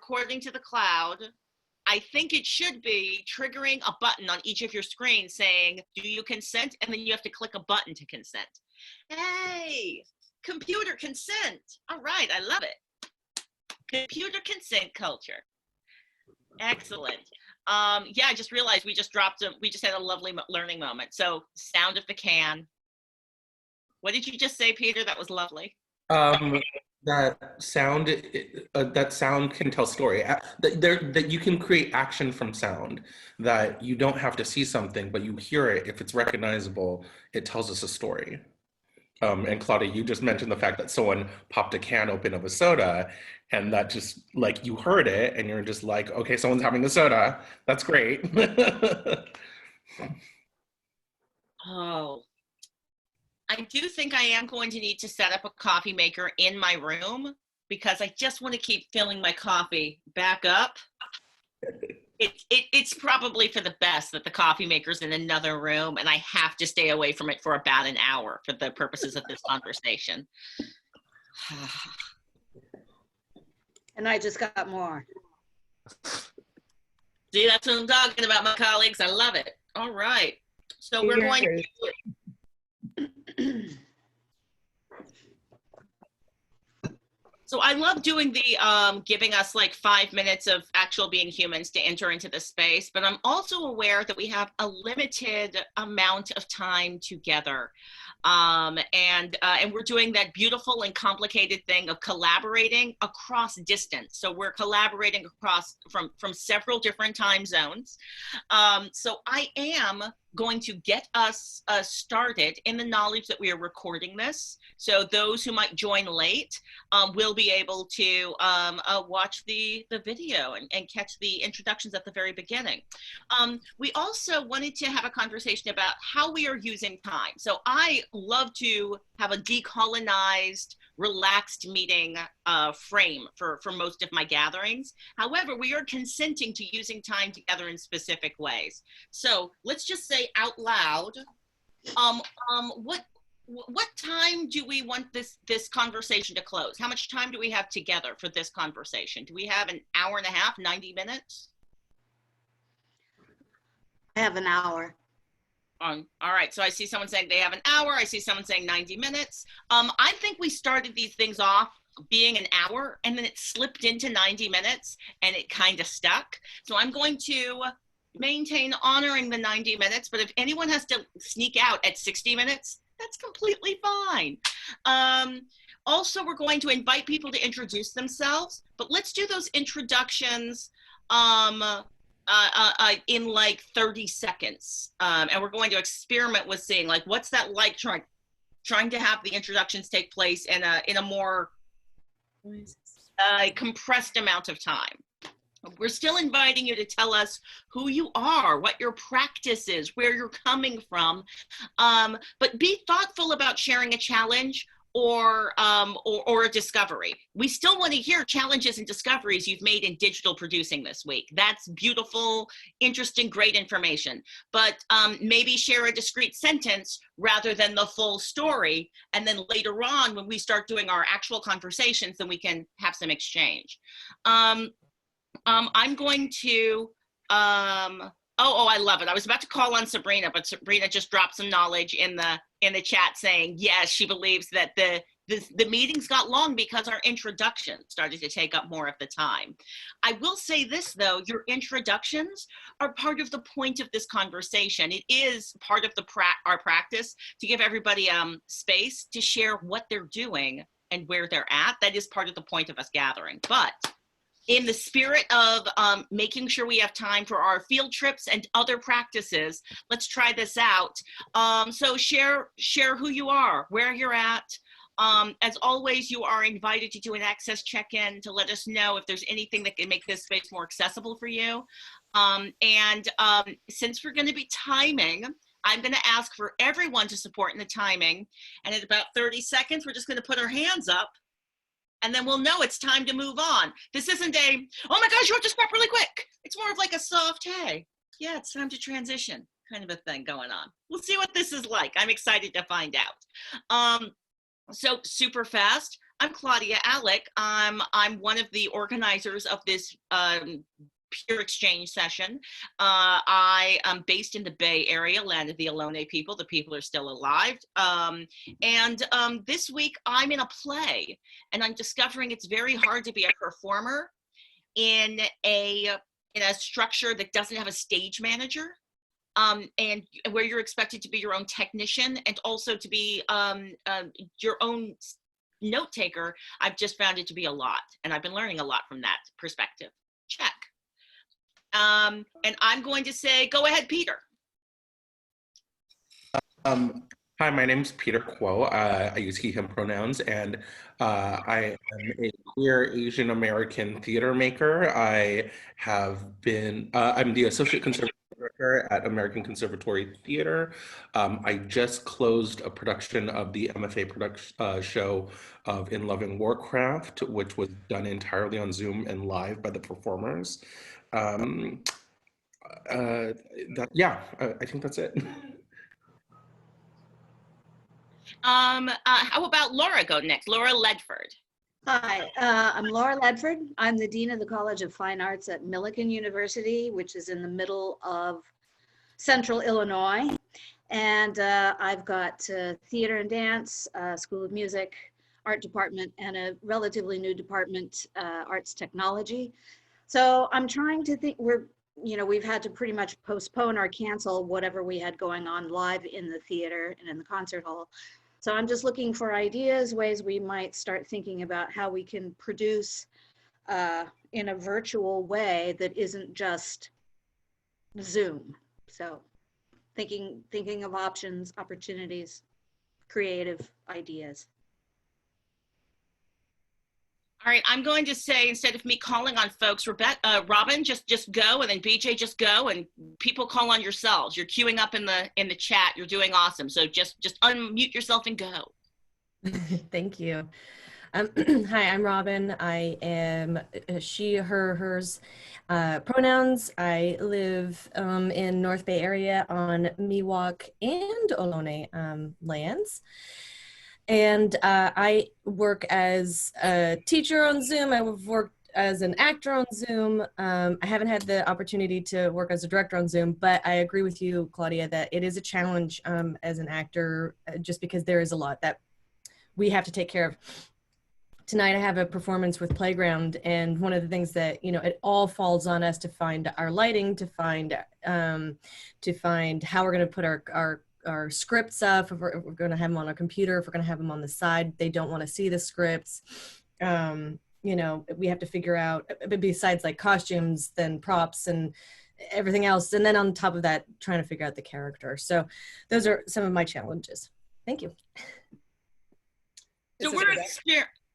recording to the cloud, I think it should be triggering a button on each of your screens saying, do you consent? And then you have to click a button to consent. Hey, computer consent. All right, I love it. Computer consent culture. Excellent. Yeah, I just realized we just had a lovely learning moment. So sound of the can. What did you just say, Peter? That was lovely. That sound can tell story. That you can create action from sound. That you don't have to see something, but you hear it. If it's recognizable, it tells us a story. And Claudia, you just mentioned the fact that someone popped a can open of a soda, and that just like you heard it, and you're just like, okay, someone's having a soda. That's great. Oh. I do think I am going to need to set up a coffee maker in my room because I just want to keep filling my coffee back up. It's probably for the best that the coffee maker's in another room and I have to stay away from it for about an hour for the purposes of this conversation. And I just got more. See, that's what I'm talking about, my colleagues. I love it. All right. So we're going to So I love doing the giving us like 5 minutes of actual being humans to enter into the space, but I'm also aware that we have a limited amount of time together. And we're doing that beautiful and complicated thing of collaborating across distance. So we're collaborating across from several different time zones. So I am going to get us started in the knowledge that we are recording this. So those who might join late will be able to watch the video and catch the introductions at the very beginning. We also wanted to have a conversation about how we are using time. So I love to have a decolonized, relaxed meeting frame for most of my gatherings. However, we are consenting to using time together in specific ways. So let's just say out loud, what time do we want this conversation to close? How much time do we have together for this conversation? Do we have an hour and a half, 90 minutes? I have an hour. All right, so I see someone saying they have an hour. I see someone saying 90 minutes. I think we started these things off being an hour and then it slipped into 90 minutes and it kind of stuck. So I'm going to maintain honoring the 90 minutes, but if anyone has to sneak out at 60 minutes, that's completely fine. Also, we're going to invite people to introduce themselves, but let's do those introductions in like 30 seconds. And we're going to experiment with seeing like, what's that like trying to have the introductions take place in a more compressed amount of time. We're still inviting you to tell us who you are, what your practice is, where you're coming from, but be thoughtful about sharing a challenge or a discovery. We still want to hear challenges and discoveries you've made in digital producing this week. That's beautiful, interesting, great information. But maybe share a discrete sentence rather than the full story. And then later on, when we start doing our actual conversations, then we can have some exchange. I'm going to, oh, I love it. I was about to call on Sabrina, but Sabrina just dropped some knowledge in the chat saying, yes, she believes that the meetings got long because our introduction started to take up more of the time. I will say this though, your introductions are part of the point of this conversation. It is part of our practice to give everybody space to share what they're doing and where they're at. That is part of the point of us gathering. But in the spirit of making sure we have time for our field trips and other practices, let's try this out. So share who you are, where you're at. As always, you are invited to do an access check-in to let us know if there's anything that can make this space more accessible for you. Since we're going to be timing, I'm going to ask for everyone to support in the timing. And at about 30 seconds, we're just going to put our hands up. And then we'll know it's time to move on. This isn't a, oh my gosh, you have to stop really quick. It's more of like a soft, hey, yeah, it's time to transition kind of a thing going on. We'll see what this is like. I'm excited to find out. So super fast, I'm Claudia Alick. I'm one of the organizers of this peer exchange session. I am based in the Bay Area, land of the Ohlone people. The people are still alive. This week I'm in a play, and I'm discovering it's very hard to be a performer in a structure that doesn't have a stage manager. And where you're expected to be your own technician and also to be your own note taker. I've just found it to be a lot, and I've been learning a lot from that perspective. Check. And I'm going to say, go ahead, Peter. Hi, my name's Peter Kuo. I use he, him pronouns, and I am a queer Asian American theater maker. I have been, I'm the Associate Conservative Director at American Conservatory Theater. I just closed a production of the MFA show of In Loving Warcraft, which was done entirely on Zoom and live by the performers. I think that's it. How about Laura go next? Laura Ledford. Hi, I'm Laura Ledford. I'm the Dean of the College of Fine Arts at Millikan University, which is in the middle of central Illinois. And I've got theater and dance, School of Music, art department, and a relatively new department, arts technology. So I'm trying to think, we've had to pretty much postpone or cancel whatever we had going on live in the theater and in the concert hall. So I'm just looking for ideas, ways we might start thinking about how we can produce in a virtual way that isn't just Zoom. So thinking of options, opportunities, creative ideas. All right, I'm going to say, instead of me calling on folks, Robin, just go, and then BJ, just go, and people call on yourselves. You're queuing up in the chat. You're doing awesome. So just unmute yourself and go. Thank you. Hi, I'm Robin. I am she, her, hers pronouns. I live in North Bay area on Miwok and Ohlone lands. And I work as a teacher on Zoom. I've worked as an actor on Zoom. I haven't had the opportunity to work as a director on Zoom, but I agree with you, Claudia, that it is a challenge as an actor, just because there is a lot that we have to take care of. Tonight I have a performance with Playground, and one of the things that, it all falls on us to find our lighting, to find how we're going to put our scripts up, if we're going to have them on a computer, if we're going to have them on the side. They don't want to see the scripts. We have to figure out, besides like costumes, then props and everything else. And then on top of that, trying to figure out the character. So those are some of my challenges. Thank you. So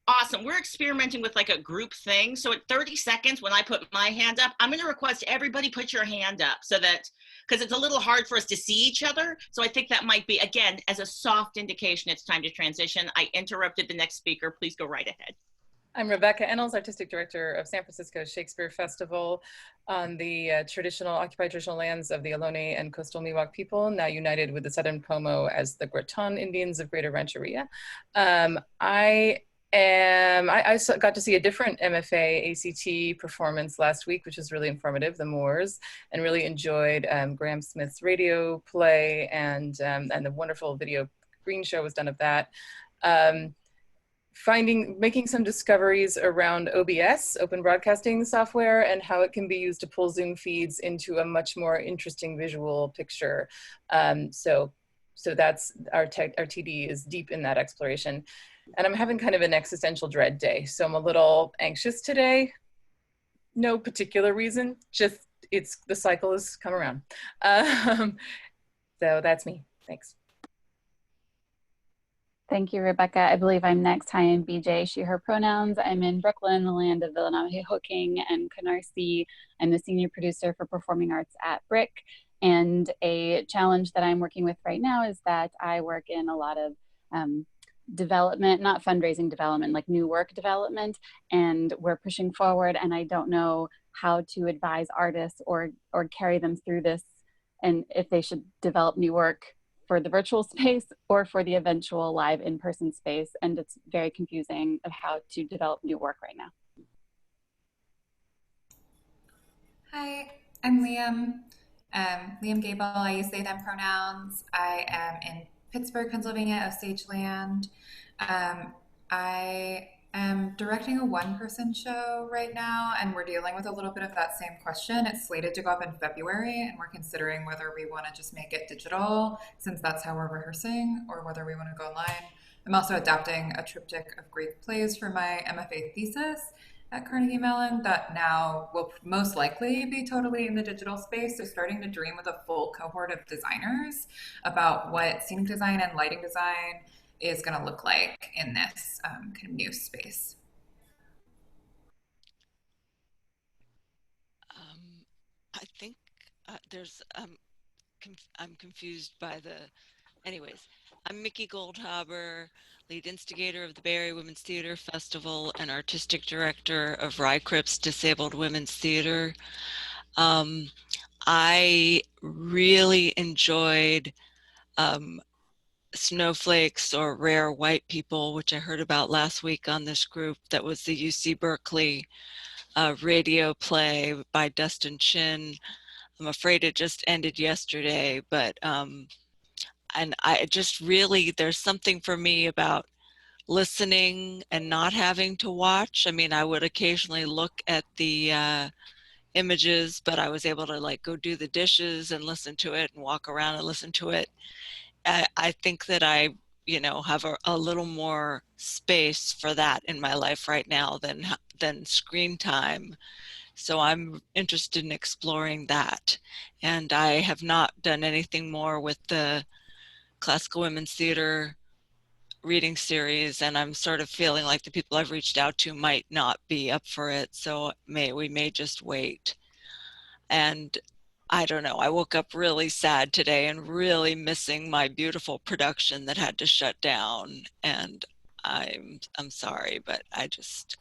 awesome. We're experimenting with like a group thing. So at 30 seconds, when I put my hand up, I'm going to request everybody put your hand up, so that, because it's a little hard for us to see each other. So I think that might be, again, as a soft indication, it's time to transition. I interrupted the next speaker. Please go right ahead. I'm Rebecca Ennels, Artistic Director of San Francisco Shakespeare Festival on the occupied traditional lands of the Ohlone and coastal Miwok people, now united with the Southern Pomo as the Graton Indians of Greater Rancheria. I got to see a different MFA ACT performance last week, which was really informative, The Moors, and really enjoyed Graham Smith's radio play, and the wonderful video green show was done of that. Making some discoveries around OBS, open broadcasting software, and how it can be used to pull Zoom feeds into a much more interesting visual picture. So that's our TD is deep in that exploration. And I'm having kind of an existential dread day. So I'm a little anxious today. No particular reason, just the cycle has come around. So that's me, thanks. Thank you, Rebecca. I believe I'm next. Hi, I'm BJ, she, her pronouns. I'm in Brooklyn, the land of the Lenape-Hooking and Canarsie. I'm the senior producer for performing arts at BRIC. And a challenge that I'm working with right now is that I work in a lot of development, not fundraising development, like new work development, and we're pushing forward, and I don't know how to advise artists or carry them through this, and if they should develop new work for the virtual space or for the eventual live in-person space. And it's very confusing of how to develop new work right now. Hi, I'm Liam. Liam Gable. I use they, them pronouns. I am in Pittsburgh, Pennsylvania, Osage Land. I am directing a one-person show right now, and we're dealing with a little bit of that same question. It's slated to go up in February, and we're considering whether we want to just make it digital, since that's how we're rehearsing, or whether we want to go online. I'm also adapting a triptych of Greek plays for my MFA thesis at Carnegie Mellon that now will most likely be totally in the digital space. So starting to dream with a full cohort of designers about what scenic design and lighting design is going to look like in this kind of new space. I think there's, I'm confused by the, anyways, I'm Mickey Goldhaber, lead instigator of the Bay Area Women's Theater Festival and artistic director of Rycrip's Disabled Women's Theater. I really enjoyed Snowflakes or Rare White People, which I heard about last week on this group. That was the UC Berkeley radio play by Dustin Chin. I'm afraid it just ended yesterday, but and I just really, there's something for me about listening and not having to watch. I mean, I would occasionally look at the images, but I was able to like go do the dishes and listen to it and walk around and listen to it. I think that I, you know, have a little more space for that in my life right now than screen time. So I'm interested in exploring that. And I have not done anything more with the Classical Women's Theater reading series, and I'm sort of feeling like the people I've reached out to might not be up for it. So we may just wait. And I don't know, I woke up really sad today and really missing my beautiful production that had to shut down. And I'm sorry, but I just.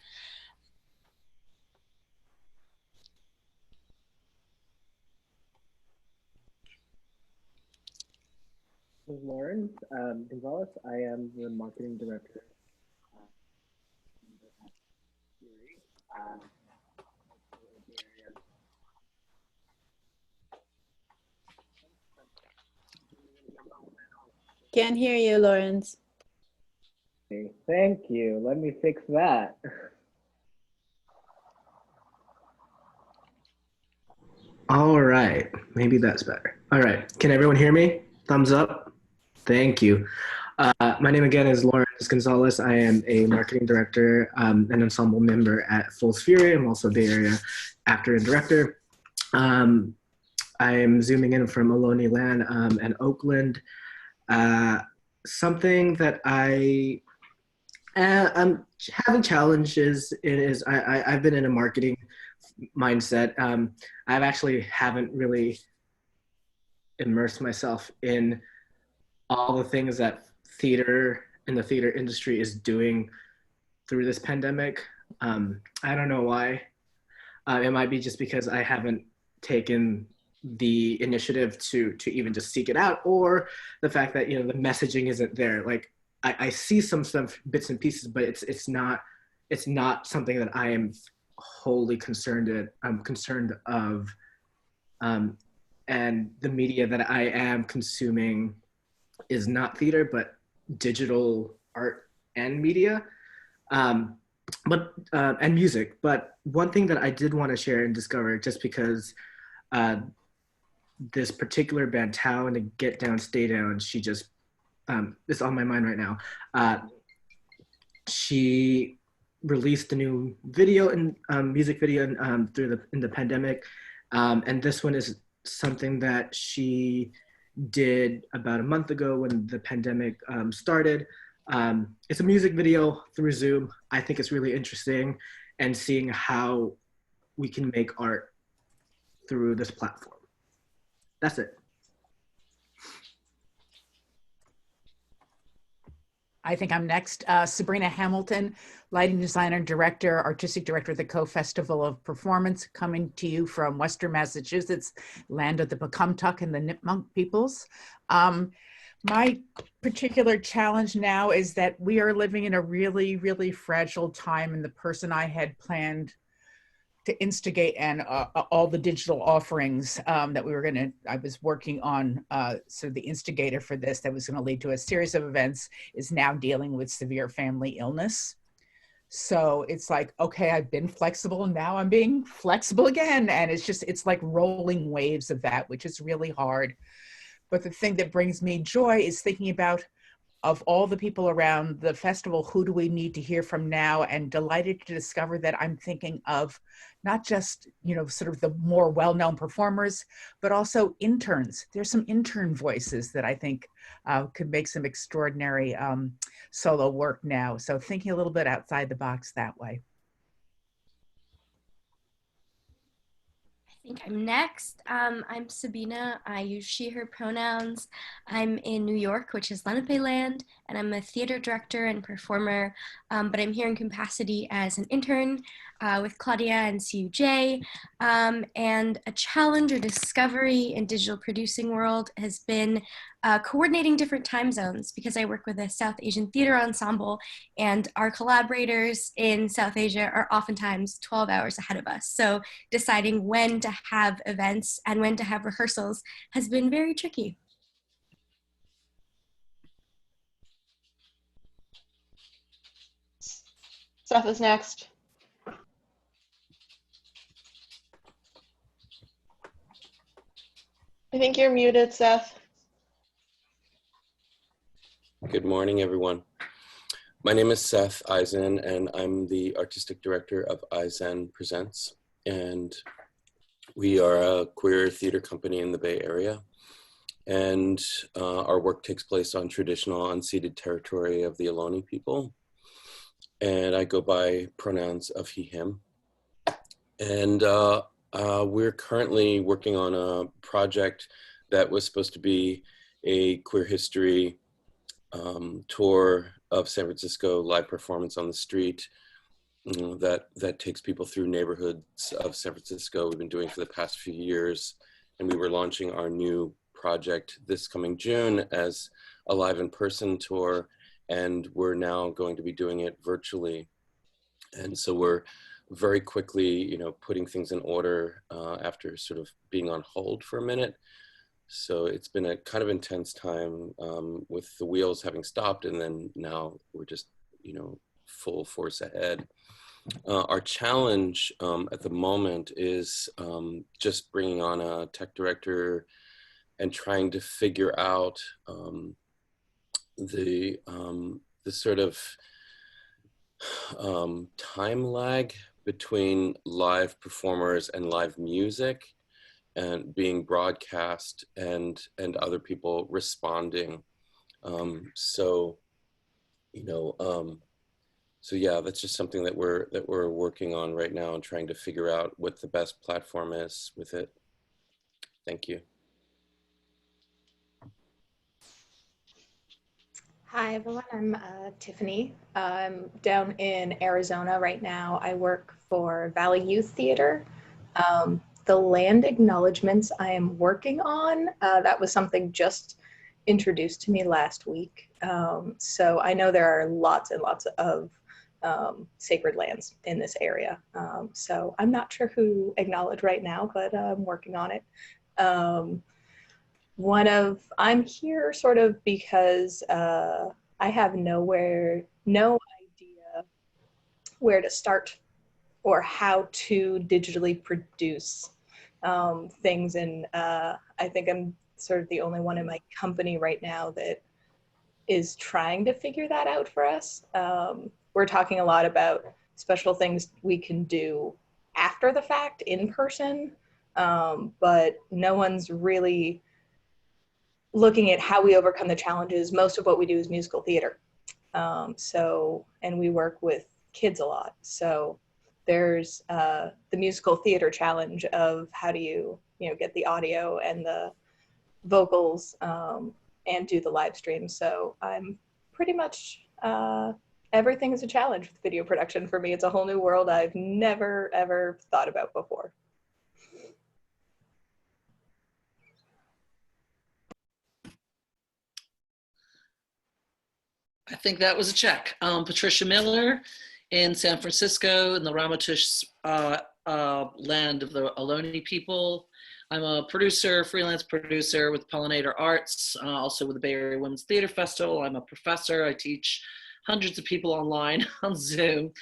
Lawrence Gonzales. I am the marketing director. Can't hear you, Lawrence. Thank you. Let me fix that. All right, maybe that's better. All right, can everyone hear me? Thumbs up. Thank you. My name again is Lawrence Gonzales. I am a marketing director and ensemble member at Fool's Fury. I'm also a Bay Area actor and director. I am zooming in from Ohlone Land and Oakland. Something that I'm having challenges in is I've been in a marketing mindset. I've actually haven't really immersed myself in all the things that theater and the theater industry is doing through this pandemic. I don't know why. It might be just because I haven't taken the initiative to even just seek it out, or the fact that, you know, the messaging isn't there. Like I see some stuff, bits and pieces, but it's not something that I am wholly concerned of. And the media that I am consuming is not theater, but digital art and media, and music. But one thing that I did want to share and discover, just because this particular band, Tao and the Get Down, Stay Down, she just, it's on my mind right now. She released a new video and music video in the pandemic, and this one is something that she did about a month ago when the pandemic started. It's a music video through Zoom. I think it's really interesting, and seeing how we can make art through this platform. That's it. I think I'm next. Sabrina Hamilton, lighting designer, director, artistic director of the Co-Festival of Performance, coming to you from Western Massachusetts, land of the Pecumtuck and the Nipmuc peoples. My particular challenge now is that we are living in a really, really fragile time, and the person I had planned to instigate and all the digital offerings that I was working on, sort of the instigator for this that was going to lead to a series of events, is now dealing with severe family illness. So it's like, okay, I've been flexible and now I'm being flexible again. And it's like rolling waves of that, which is really hard. But the thing that brings me joy is thinking about, of all the people around the festival, who do we need to hear from now? And delighted to discover that I'm thinking of not just, sort of the more well-known performers, but also interns. There's some intern voices that I think could make some extraordinary solo work now. So thinking a little bit outside the box that way. I think I'm next. I'm Sabina. I use she, her pronouns. I'm in New York, which is Lenape land, and I'm a theater director and performer, but I'm here in capacity as an intern with Claudia and CUJ. And a challenge or discovery in digital producing world has been coordinating different time zones, because I work with a South Asian theater ensemble, and our collaborators in South Asia are oftentimes 12 hours ahead of us. So deciding when to have events and when to have rehearsals has been very tricky. Seth is next. I think you're muted, Seth. Good morning, everyone. My name is Seth Eisen, and I'm the artistic director of Eisen Presents. And we are a queer theater company in the Bay Area. And our work takes place on traditional unceded territory of the Ohlone people. And I go by pronouns of he, him. And we're currently working on a project that was supposed to be a queer history tour of San Francisco, live performance on the street, that takes people through neighborhoods of San Francisco. We've been doing for the past few years, and we were launching our new project this coming June as a live in-person tour, and we're now going to be doing it virtually. And so we're very quickly, putting things in order after sort of being on hold for a minute. So it's been a kind of intense time with the wheels having stopped, and then now we're just, full force ahead. Our challenge at the moment is just bringing on a tech director and trying to figure out the sort of time lag between live performers and live music and being broadcast and other people responding. So yeah, that's just something that we're working on right now and trying to figure out what the best platform is with it. Thank you. Hi, everyone. I'm Tiffany. I'm down in Arizona right now. I work for Valley Youth Theater. The land acknowledgements I am working on, that was something just introduced to me last week. So I know there are lots and lots of sacred lands in this area. So I'm not sure who acknowledged right now, but I'm working on it. I'm here sort of because I have no idea where to start or how to digitally produce things. And I think I'm sort of the only one in my company right now that is trying to figure that out for us. We're talking a lot about special things we can do after the fact in person, but no one's really looking at how we overcome the challenges. Most of what we do is musical theater. And we work with kids a lot. So there's the musical theater challenge of how do you get the audio and the vocals and do the live stream. So I'm pretty much, everything is a challenge with video production for me. It's a whole new world I've never, ever thought about before. think that was a check. Patricia Miller in San Francisco in the Ramaytush land of the Ohlone people. I'm a producer, freelance producer with Pollinator Arts, also with the Bay Area Women's Theater Festival. I'm a professor. I teach hundreds of people online on Zoom.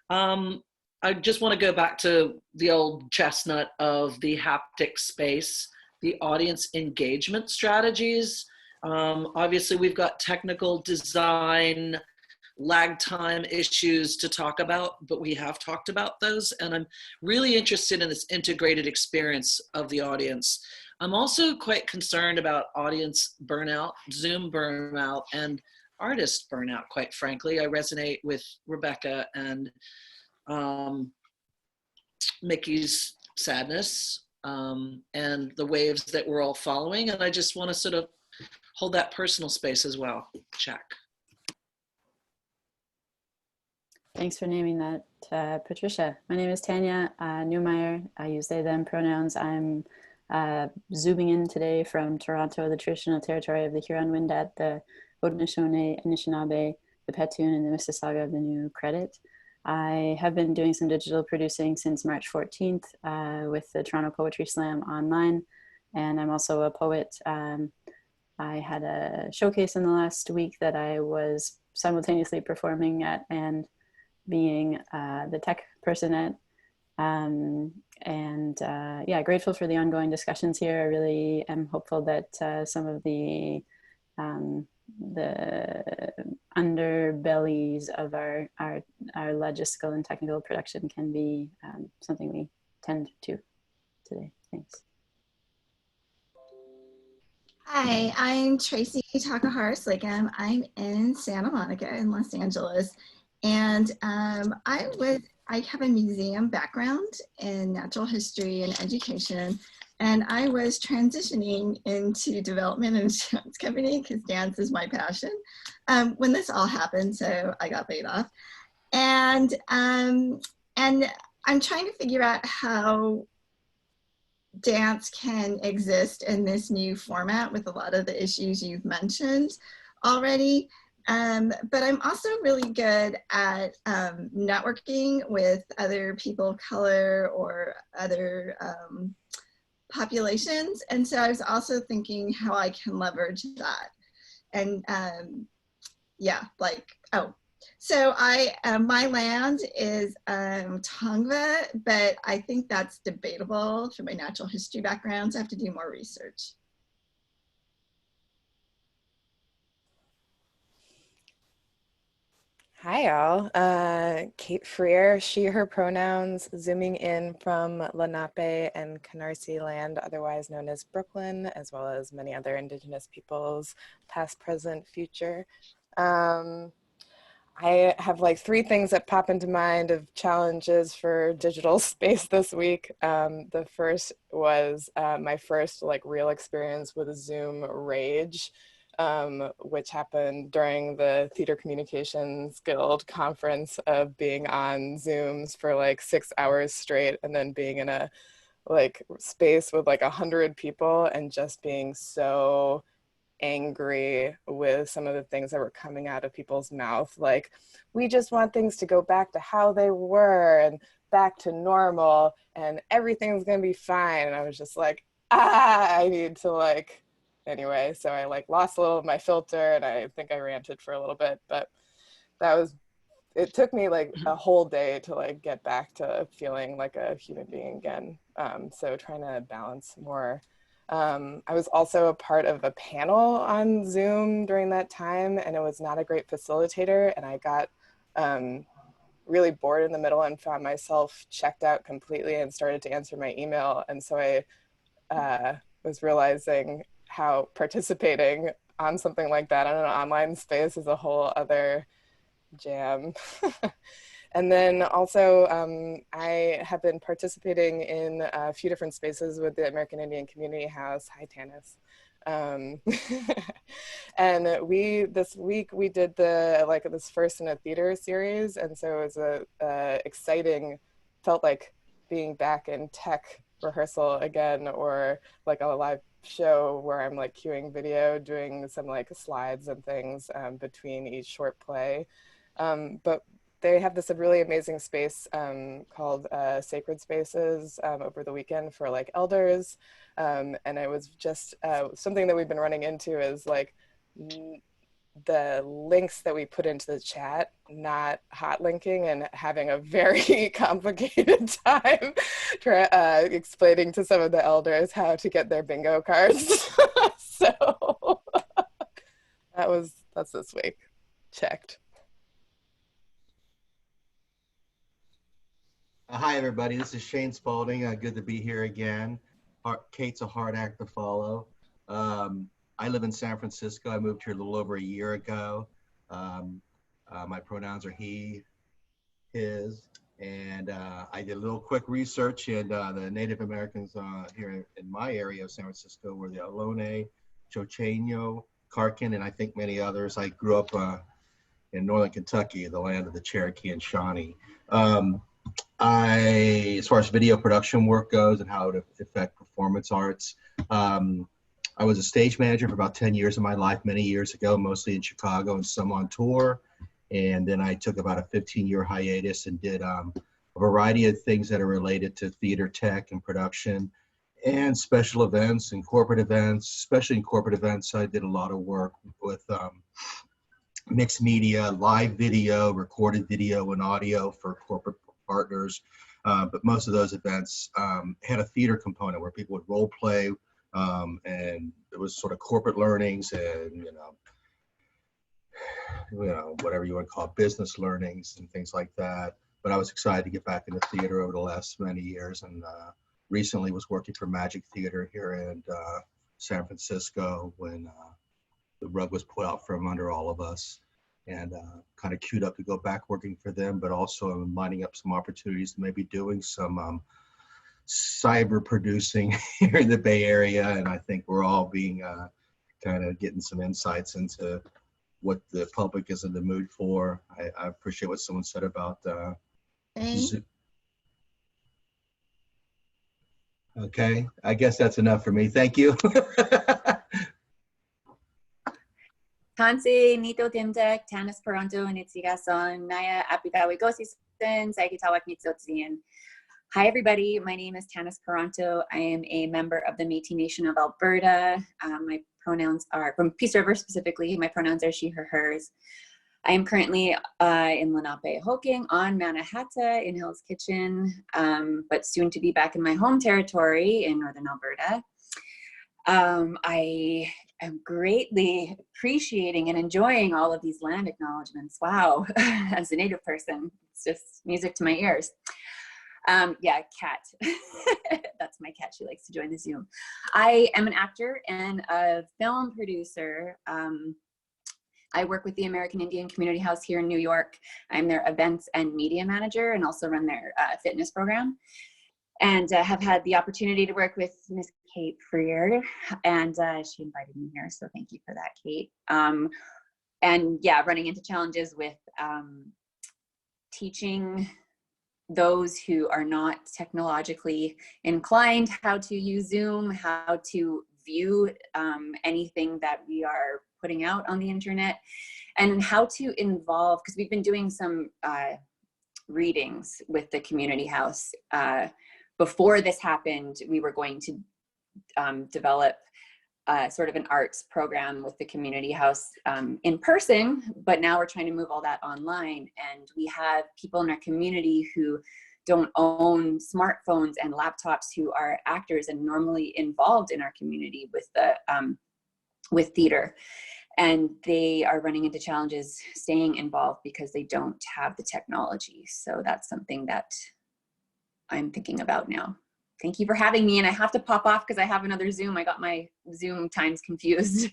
I just want to go back to the old chestnut of the haptic space, the audience engagement strategies. Obviously, we've got technical design, lag time issues to talk about, but we have talked about those. And I'm really interested in this integrated experience of the audience. I'm also quite concerned about audience burnout, Zoom burnout, and artist burnout, quite frankly. I resonate with Rebecca and Mickey's sadness and the waves that we're all following. And I just want to sort of hold that personal space as well. Check. Thanks for naming that, Patricia. My name is Tanya Newmeyer. I use they, them pronouns. I'm zooming in today from Toronto, the traditional territory of the Huron-Wendat, the Haudenosaunee, Anishinaabe, the Petun, and the Mississauga of the New Credit. I have been doing some digital producing since March 14th with the Toronto Poetry Slam online, and I'm also a poet. I had a showcase in the last week that I was simultaneously performing at and being the tech person at. Yeah, grateful for the ongoing discussions here. I really am hopeful that some of the underbellies of our logistical and technical production can be something we tend to today. Thanks. Hi, I'm Tracy Takahara-Slickum. I'm in Santa Monica in Los Angeles. And I have a museum background in natural history and education. And I was transitioning into development and insurance company because dance is my passion when this all happened. So I got laid off. And I'm trying to figure out how dance can exist in this new format with a lot of the issues you've mentioned already. But I'm also really good at networking with other people of color or other populations. And so I was also thinking how I can leverage that. And so my land is Tongva, but I think that's debatable for my natural history background, so I have to do more research. Hi, all. Kate Freer, she, her pronouns, zooming in from Lenape and Canarsie land, otherwise known as Brooklyn, as well as many other Indigenous peoples, past, present, future. I have like 3 things that pop into mind of challenges for digital space this week. The first was my first like real experience with Zoom rage. Which happened during the Theater Communications Guild conference of being on Zooms for like 6 hours straight and then being in a like space with like 100 people and just being so angry with some of the things that were coming out of people's mouth. Like, we just want things to go back to how they were and back to normal and everything's gonna be fine. And I was just like, I need to like, anyway, so I like lost a little of my filter and I think I ranted for a little bit, but it took me like a whole day to like get back to feeling like a human being again. So trying to balance more. I was also a part of a panel on Zoom during that time and it was not a great facilitator and I got really bored in the middle and found myself checked out completely and started to answer my email. And so I was realizing how participating on something like that on an online space is a whole other jam. And then also I have been participating in a few different spaces with the American Indian Community House. Hi, Tanis. And this week we did this first in a theater series. And so it was exciting, felt like being back in tech rehearsal again, or like a live show where I'm like cueing video, doing some like slides and things between each short play. But they have this really amazing space called Sacred Spaces over the weekend for like elders. And it was just something that we've been running into is like the links that we put into the chat not hot linking, and having a very complicated time explaining to some of the elders how to get their bingo cards. So that's this week. Checked. Hi, everybody. This is Shane Spalding. Good to be here again. Kate's a hard act to follow. I live in San Francisco. I moved here a little over a year ago. My pronouns are he, his, and I did a little quick research, and the Native Americans here in my area of San Francisco were the Ohlone, Chochenyo, Karkin, and I think many others. I grew up in northern Kentucky, the land of the Cherokee and Shawnee. As far as video production work goes and how it affects performance arts, I was a stage manager for about 10 years of my life, many years ago, mostly in Chicago and some on tour. And then I took about a 15-year hiatus and did a variety of things that are related to theater tech and production and special events and corporate events. Especially in corporate events, I did a lot of work with mixed media, live video, recorded video, and audio for corporate partners. But most of those events had a theater component where people would role play, and it was sort of corporate learnings and, you know, whatever you want to call it, business learnings and things like that. But I was excited to get back into theater over the last many years, and recently was working for Magic Theater here in San Francisco when the rug was pulled out from under all of us, and kind of queued up to go back working for them, but also I'm lining up some opportunities, maybe doing some cyber producing here in the Bay Area. And I think we're all being kind of getting some insights into what the public is in the mood for. I appreciate what someone said about Zoom. Okay, I guess that's enough for me. Thank you. Tansi, Nito Timtek, Tanis Paranto, Nitsigason, Naya Apigawi Gosisen, Saikitawak Nitsotsian. Hi, everybody. My name is Tanis Paranto. I am a member of the Métis Nation of Alberta. My pronouns are, from Peace River specifically, my pronouns are she, her, hers. I am currently in Lenape-Hoking on Mannahatta in Hell's Kitchen, but soon to be back in my home territory in Northern Alberta. I am greatly appreciating and enjoying all of these land acknowledgements. Wow, as a Native person, it's just music to my ears. Yeah, Kat, that's my cat. She likes to join the Zoom. I am an actor and a film producer. I work with the American Indian Community House here in New York. I'm their events and media manager and also run their fitness program. And have had the opportunity to work with Miss Kate Freer, and she invited me here, so thank you for that, Kate. And yeah, running into challenges with teaching those who are not technologically inclined how to use Zoom, how to view anything that we are putting out on the internet, and how to involve, because we've been doing some readings with the community house. Before this happened, we were going to develop sort of an arts program with the community house in person, but now we're trying to move all that online. And we have people in our community who don't own smartphones and laptops who are actors and normally involved in our community with the with theater. And they are running into challenges staying involved because they don't have the technology. So that's something that I'm thinking about now. Thank you for having me, and I have to pop off because I have another Zoom. I got my Zoom times confused.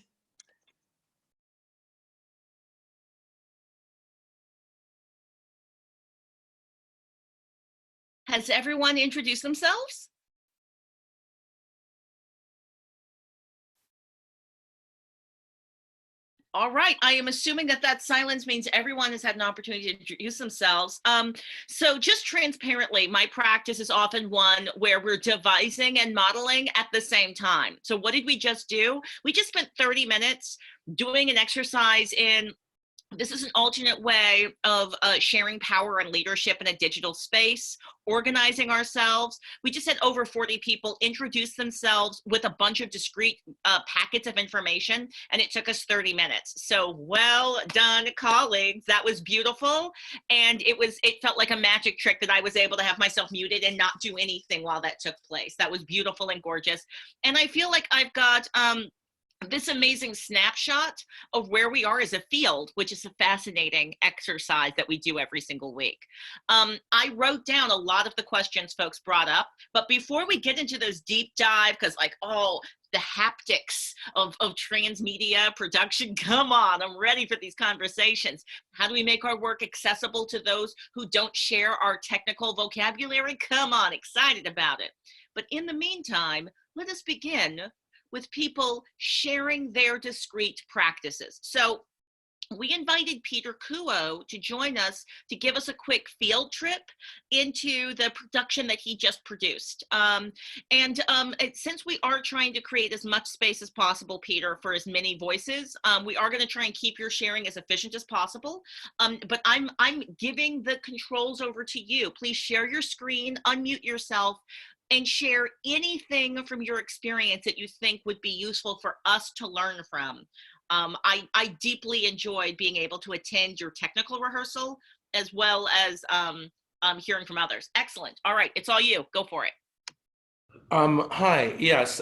Has everyone introduced themselves? All right, I am assuming that that silence means everyone has had an opportunity to introduce themselves. So just transparently, my practice is often one where we're devising and modeling at the same time. So what did we just do? We just spent 30 minutes doing an exercise in, this is an alternate way of sharing power and leadership in a digital space, organizing ourselves. We just had over 40 people introduce themselves with a bunch of discrete packets of information, and it took us 30 minutes. So well done, colleagues. That was beautiful. And it felt like a magic trick that I was able to have myself muted and not do anything while that took place. That was beautiful and gorgeous. And I feel like I've got, this amazing snapshot of where we are as a field, which is a fascinating exercise that we do every single week. I wrote down a lot of the questions folks brought up, but before we get into those deep dive, because like, oh, the haptics of transmedia production, come on, I'm ready for these conversations. How do we make our work accessible to those who don't share our technical vocabulary? Come on, excited about it. But in the meantime, let us begin with people sharing their discrete practices. So we invited Peter Kholoud to join us to give us a quick field trip into the production that he just produced. Since we are trying to create as much space as possible, Peter, for as many voices, we are going to try and keep your sharing as efficient as possible. But I'm giving the controls over to you. Please share your screen, unmute yourself, and share anything from your experience that you think would be useful for us to learn from. I deeply enjoyed being able to attend your technical rehearsal as well as hearing from others. Excellent. All right, it's all you. Go for it. Hi, yes.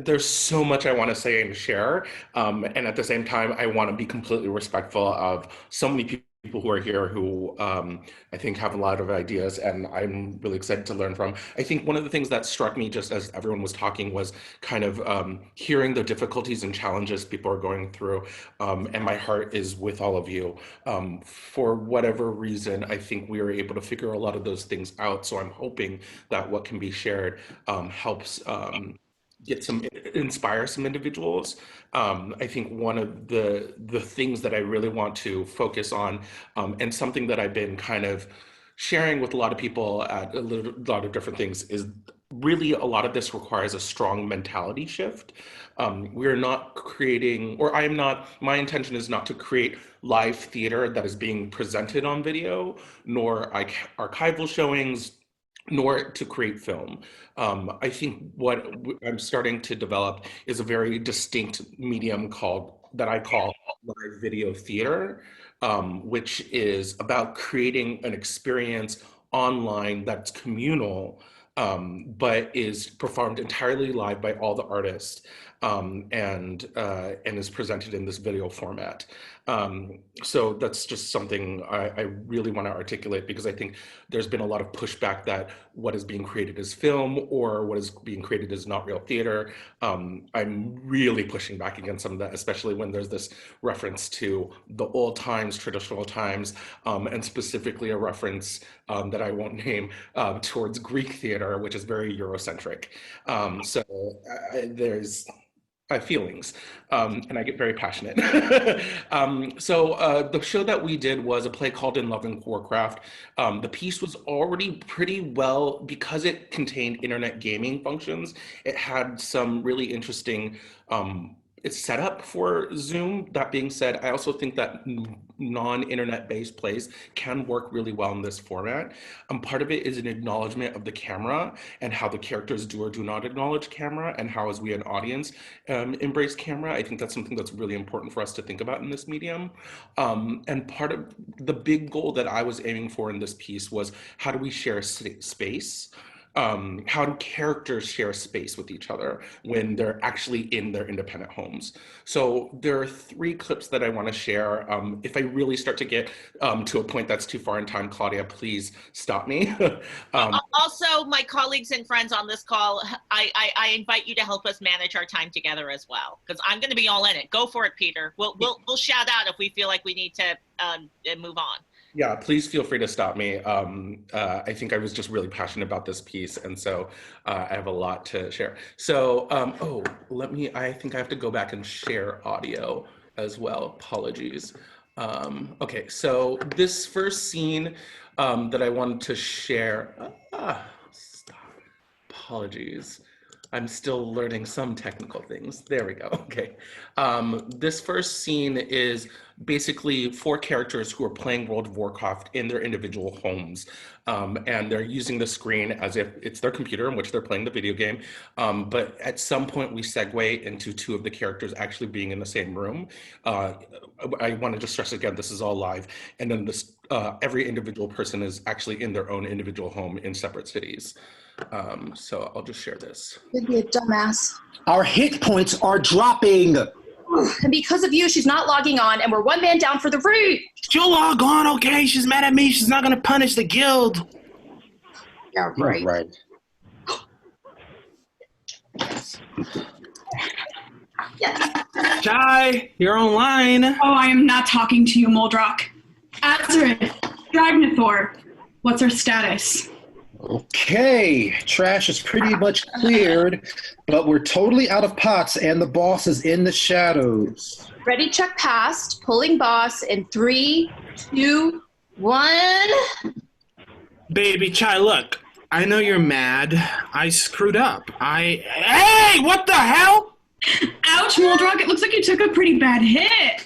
There's so much I want to say and share. And at the same time, I want to be completely respectful of so many people who are here who I think have a lot of ideas, and I'm really excited to learn from. I think one of the things that struck me just as everyone was talking was kind of hearing the difficulties and challenges people are going through, and my heart is with all of you. For whatever reason, I think we were able to figure a lot of those things out, so I'm hoping that what can be shared helps inspire some individuals. I think one of the things that I really want to focus on, and something that I've been kind of sharing with a lot of people at a lot of different things, is really a lot of this requires a strong mentality shift. We're not creating, or I am not, my intention is not to create live theater that is being presented on video, nor archival showings, nor to create film. I think what I'm starting to develop is a very distinct medium that I call live video theater, which is about creating an experience online that's communal, but is performed entirely live by all the artists, and is presented in this video format. So that's just something I really want to articulate, because I think there's been a lot of pushback that what is being created is film or what is being created is not real theater. I'm really pushing back against some of that, especially when there's this reference to the old times, traditional times, and specifically a reference that I won't name towards Greek theater, which is very Eurocentric. So there's feelings, and I get very passionate. So the show that we did was a play called In Love and Warcraft. The piece was already pretty well, because it contained internet gaming functions. It had some really interesting it's set up for Zoom. That being said, I also think that non-internet based plays can work really well in this format. Part of it is an acknowledgement of the camera and how the characters do or do not acknowledge camera, and how as we an audience embrace camera. I think that's something that's really important for us to think about in this medium. And part of the big goal that I was aiming for in this piece was, how do we share space? How do characters share space with each other when they're actually in their independent homes? So there are 3 clips that I want to share. If I really start to get to a point that's too far in time, Claudia, please stop me. Also, my colleagues and friends on this call, I invite you to help us manage our time together as well, because I'm going to be all in it. Go for it, Peter. We'll shout out if we feel like we need to move on. Yeah, please feel free to stop me. I think I was just really passionate about this piece, and so I have a lot to share. So, I think I have to go back and share audio as well. Apologies. Okay, so this first scene that I wanted to share, stop. Apologies. I'm still learning some technical things. There we go. Okay. This first scene is basically 4 characters who are playing World of Warcraft in their individual homes. And they're using the screen as if it's their computer in which they're playing the video game. But at some point we segue into 2 of the characters actually being in the same room. I wanted to stress again, this is all live. And then every individual person is actually in their own individual home in separate cities. So I'll just share this. You'd be a dumbass. Our hit points are dropping. And because of you, she's not logging on, and we're 1 man down for the raid. She'll log on, okay? She's mad at me. She's not gonna punish the guild. Yeah, right. Right. Yes. Chai, you're online. Oh, I am not talking to you, Moldrock. Azareth, Dragnathor, what's our status? Okay, trash is pretty much cleared, but we're totally out of pots and the boss is in the shadows. Ready, check, passed. Pulling boss in 3, 2, 1. Baby Chai, look, I know you're mad. I screwed up. Hey, what the hell? Ouch, Moldrock, it looks like you took a pretty bad hit.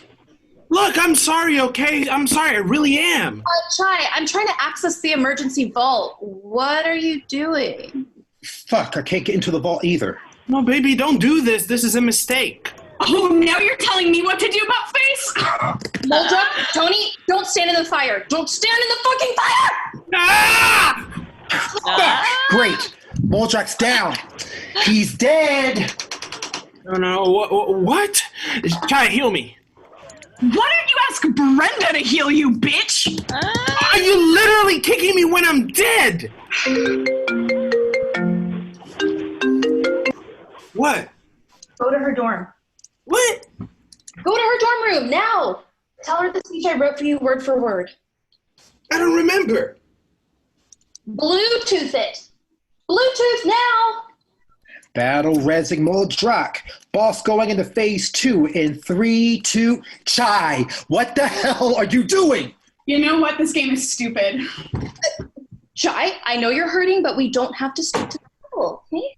Look, I'm sorry, okay? I'm sorry, I really am. Chai, I'm trying to access the emergency vault. What are you doing? Fuck, I can't get into the vault either. No, baby, don't do this. This is a mistake. Oh, now you're telling me what to do about face? Moldrock, Tony, don't stand in the fire. Don't stand in the fucking fire! Ah! Fuck, great. Moldrock's down. He's dead. No, what? Chai, heal me. Why don't you ask Brenda to heal you, bitch? Are you literally kicking me when I'm dead? What? Go to her dorm. What? Go to her dorm room, now! Tell her the speech I wrote for you word for word. I don't remember. Bluetooth it! Bluetooth now! Battle resing Moldrock. Boss going into phase 2 in 3, 2. Chai, what the hell are you doing? You know what? This game is stupid. Chai, I know you're hurting, but we don't have to stick to the rule, okay?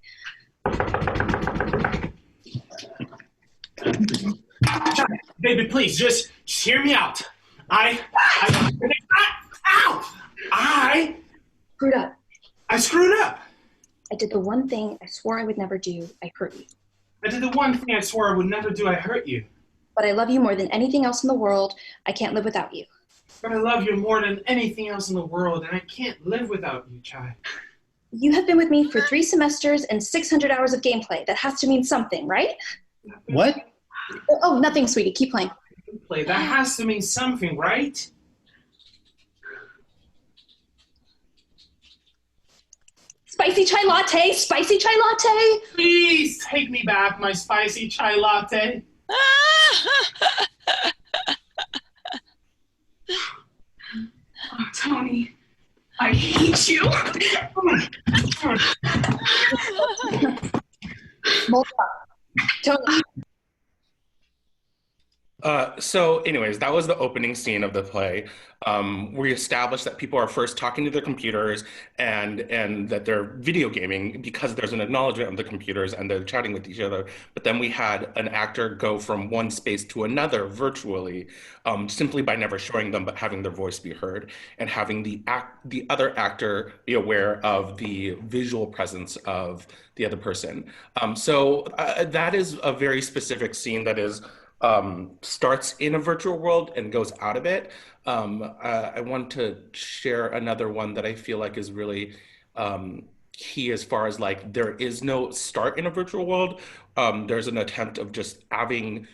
Baby, please, just hear me out. Ow! I screwed up. I screwed up. I did the one thing I swore I would never do. I hurt you. I did the one thing I swore I would never do. I hurt you. But I love you more than anything else in the world. I can't live without you. But I love you more than anything else in the world, and I can't live without you, Chai. You have been with me for 3 semesters and 600 hours of gameplay. That has to mean something, right? What? Oh, nothing, sweetie. Keep playing. That has to mean something, right? Spicy chai latte! Spicy chai latte! Please take me back, my spicy chai latte. Oh, Tony, I hate you. Tony. So anyways, that was the opening scene of the play. We established that people are first talking to their computers and that they're video gaming because there's an acknowledgement of the computers and they're chatting with each other. But then we had an actor go from one space to another virtually, simply by never showing them, but having their voice be heard and having the other actor be aware of the visual presence of the other person. So that is a very specific scene that is starts in a virtual world and goes out of it. I want to share another one that I feel like is really key as far as like there is no start in a virtual world. There's an attempt of just having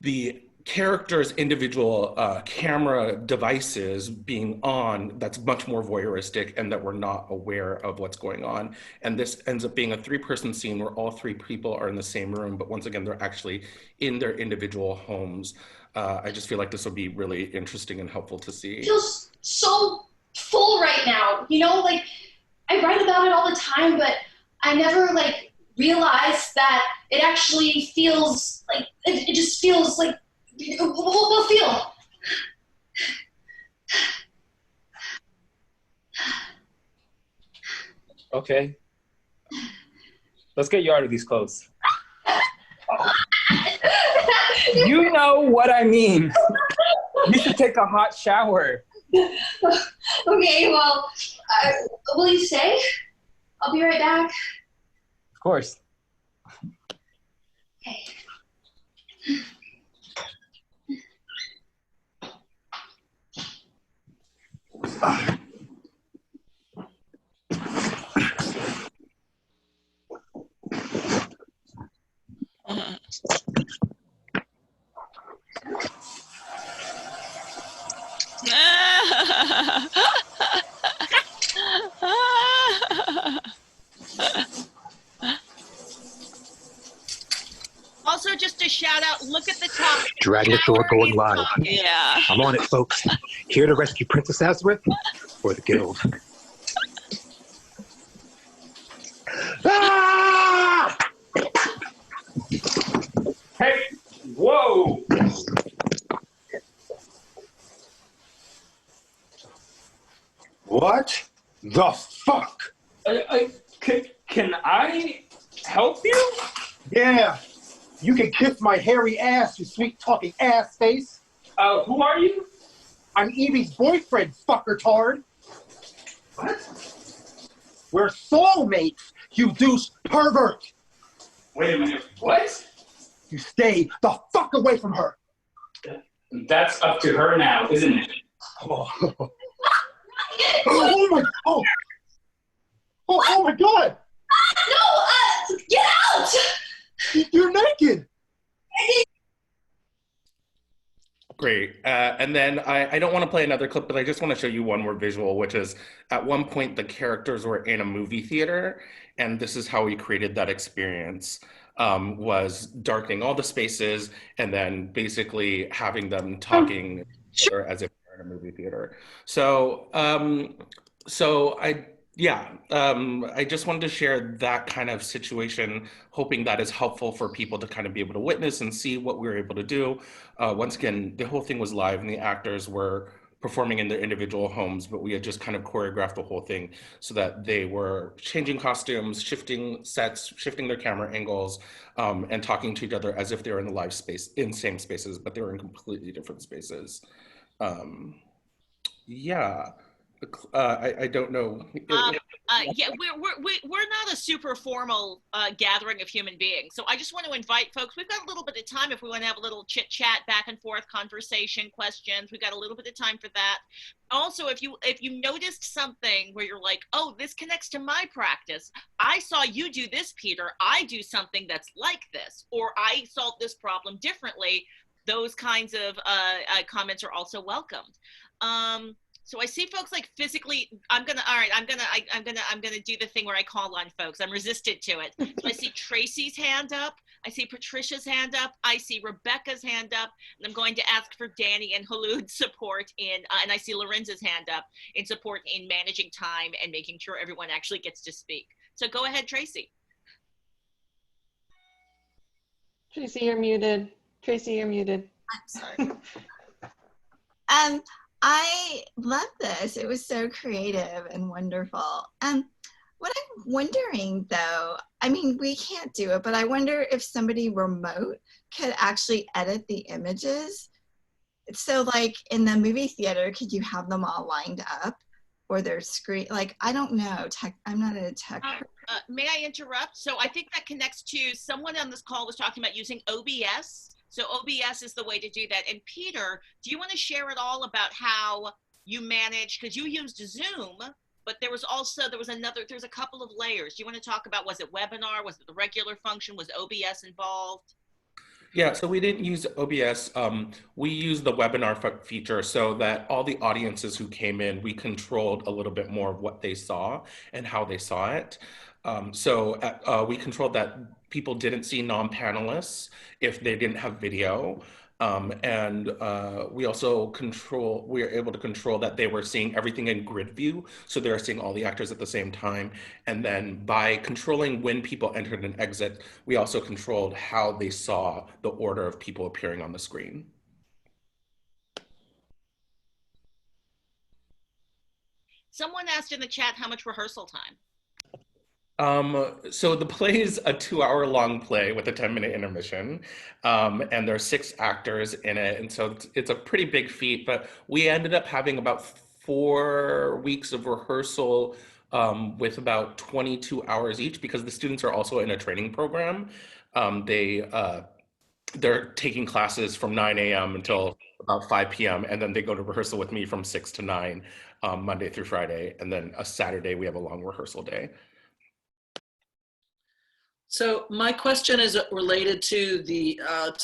the characters' individual camera devices being on, that's much more voyeuristic, and that we're not aware of what's going on. And this ends up being a 3-person scene where all 3 people are in the same room, but once again, they're actually in their individual homes. I just feel like this will be really interesting and helpful to see. It feels so full right now. You know, like, I write about it all the time, but I never, like, realized that it actually feels like, it just feels like, we'll feel. Okay. Let's get you out of these clothes. You know what I mean. You should take a hot shower. Okay, well, will you stay? I'll be right back. Of course. Okay. Also, just a shout out, look at the top. Dragnathor going live. Yeah. I'm on it, folks. Here to rescue Princess Azareth or the Guild. Ah! Hey, whoa! What the fuck? Can I help you? Yeah, you can kiss my hairy ass, you sweet-talking ass face. Who are you? I'm Evie's boyfriend, fucker-tard. What? We're soulmates, you douche pervert. Wait a minute, what? You stay the fuck away from her. That's up to her now, isn't it? Oh my god! No, get out! You're naked! Great. And then I don't want to play another clip, but I just want to show you one more visual, which is at one point the characters were in a movie theater, and this is how we created that experience, was darkening all the spaces and then basically having them talking together as if they're in a movie theater. So, I just wanted to share that kind of situation, hoping that is helpful for people to kind of be able to witness and see what we were able to do. Once again, the whole thing was live and the actors were performing in their individual homes, but we had just kind of choreographed the whole thing so that they were changing costumes, shifting sets, shifting their camera angles, and talking to each other as if they were in the live space, in same spaces, but they were in completely different spaces. I don't know. We're not a super formal gathering of human beings. So I just want to invite folks, we've got a little bit of time if we want to have a little chit chat, back and forth, conversation, questions. We've got a little bit of time for that. Also, if you noticed something where you're like, oh, this connects to my practice. I saw you do this, Peter. I do something that's like this, or I solved this problem differently. Those kinds of comments are also welcomed. So I see folks like physically, I'm gonna do the thing where I call on folks. I'm resistant to it. So I see Tracy's hand up. I see Patricia's hand up. I see Rebecca's hand up. And I'm going to ask for Danny and Kholoud's support in, and I see Lorenza's hand up in support in managing time and making sure everyone actually gets to speak. So go ahead, Tracy. Tracy, you're muted. Tracy, you're muted. I'm sorry. I love this. It was so creative and wonderful. What I'm wondering though, I mean, we can't do it, but I wonder if somebody remote could actually edit the images. So like in the movie theater, could you have them all lined up or their screen? Like, I don't know. I'm not a tech. May I interrupt? So I think that connects to someone on this call was talking about using OBS. So OBS is the way to do that. And Peter, do you want to share at all about how you manage, because you used Zoom, but there's a couple of layers. Do you want to talk about, was it webinar? Was it the regular function? Was OBS involved? Yeah, so we didn't use OBS. We used the webinar feature so that all the audiences who came in, we controlled a little bit more of what they saw and how they saw it. We controlled that people didn't see non-panelists if they didn't have video. We were able to control that they were seeing everything in grid view. So they were seeing all the actors at the same time. And then by controlling when people entered and exit, we also controlled how they saw the order of people appearing on the screen. Someone asked in the chat how much rehearsal time. So the play is a 2-hour-long play with a 10-minute intermission, and there are 6 actors in it, and so it's a pretty big feat. But we ended up having about 4 weeks of rehearsal with about 22 hours each, because the students are also in a training program. They're taking classes from 9 a.m. until about 5 p.m. and then they go to rehearsal with me from 6 to 9, Monday through Friday, and then a Saturday we have a long rehearsal day. So my question is related to the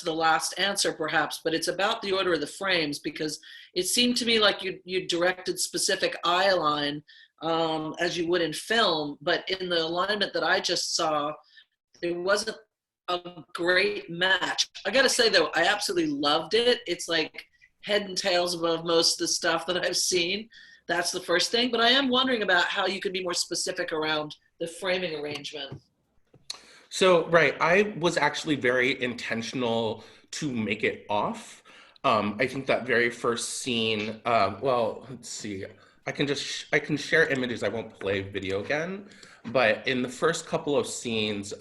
last answer, perhaps, but it's about the order of the frames, because it seemed to me like you directed specific eye line as you would in film, but in the alignment that I just saw, there wasn't a great match. I gotta say though, I absolutely loved it. It's like head and tails above most of the stuff that I've seen. That's the first thing, but I am wondering about how you could be more specific around the framing arrangement. So, right, I was actually very intentional to make it off. I think that very first scene, well, let's see, I can share images, I won't play video again, but in the first couple of scenes,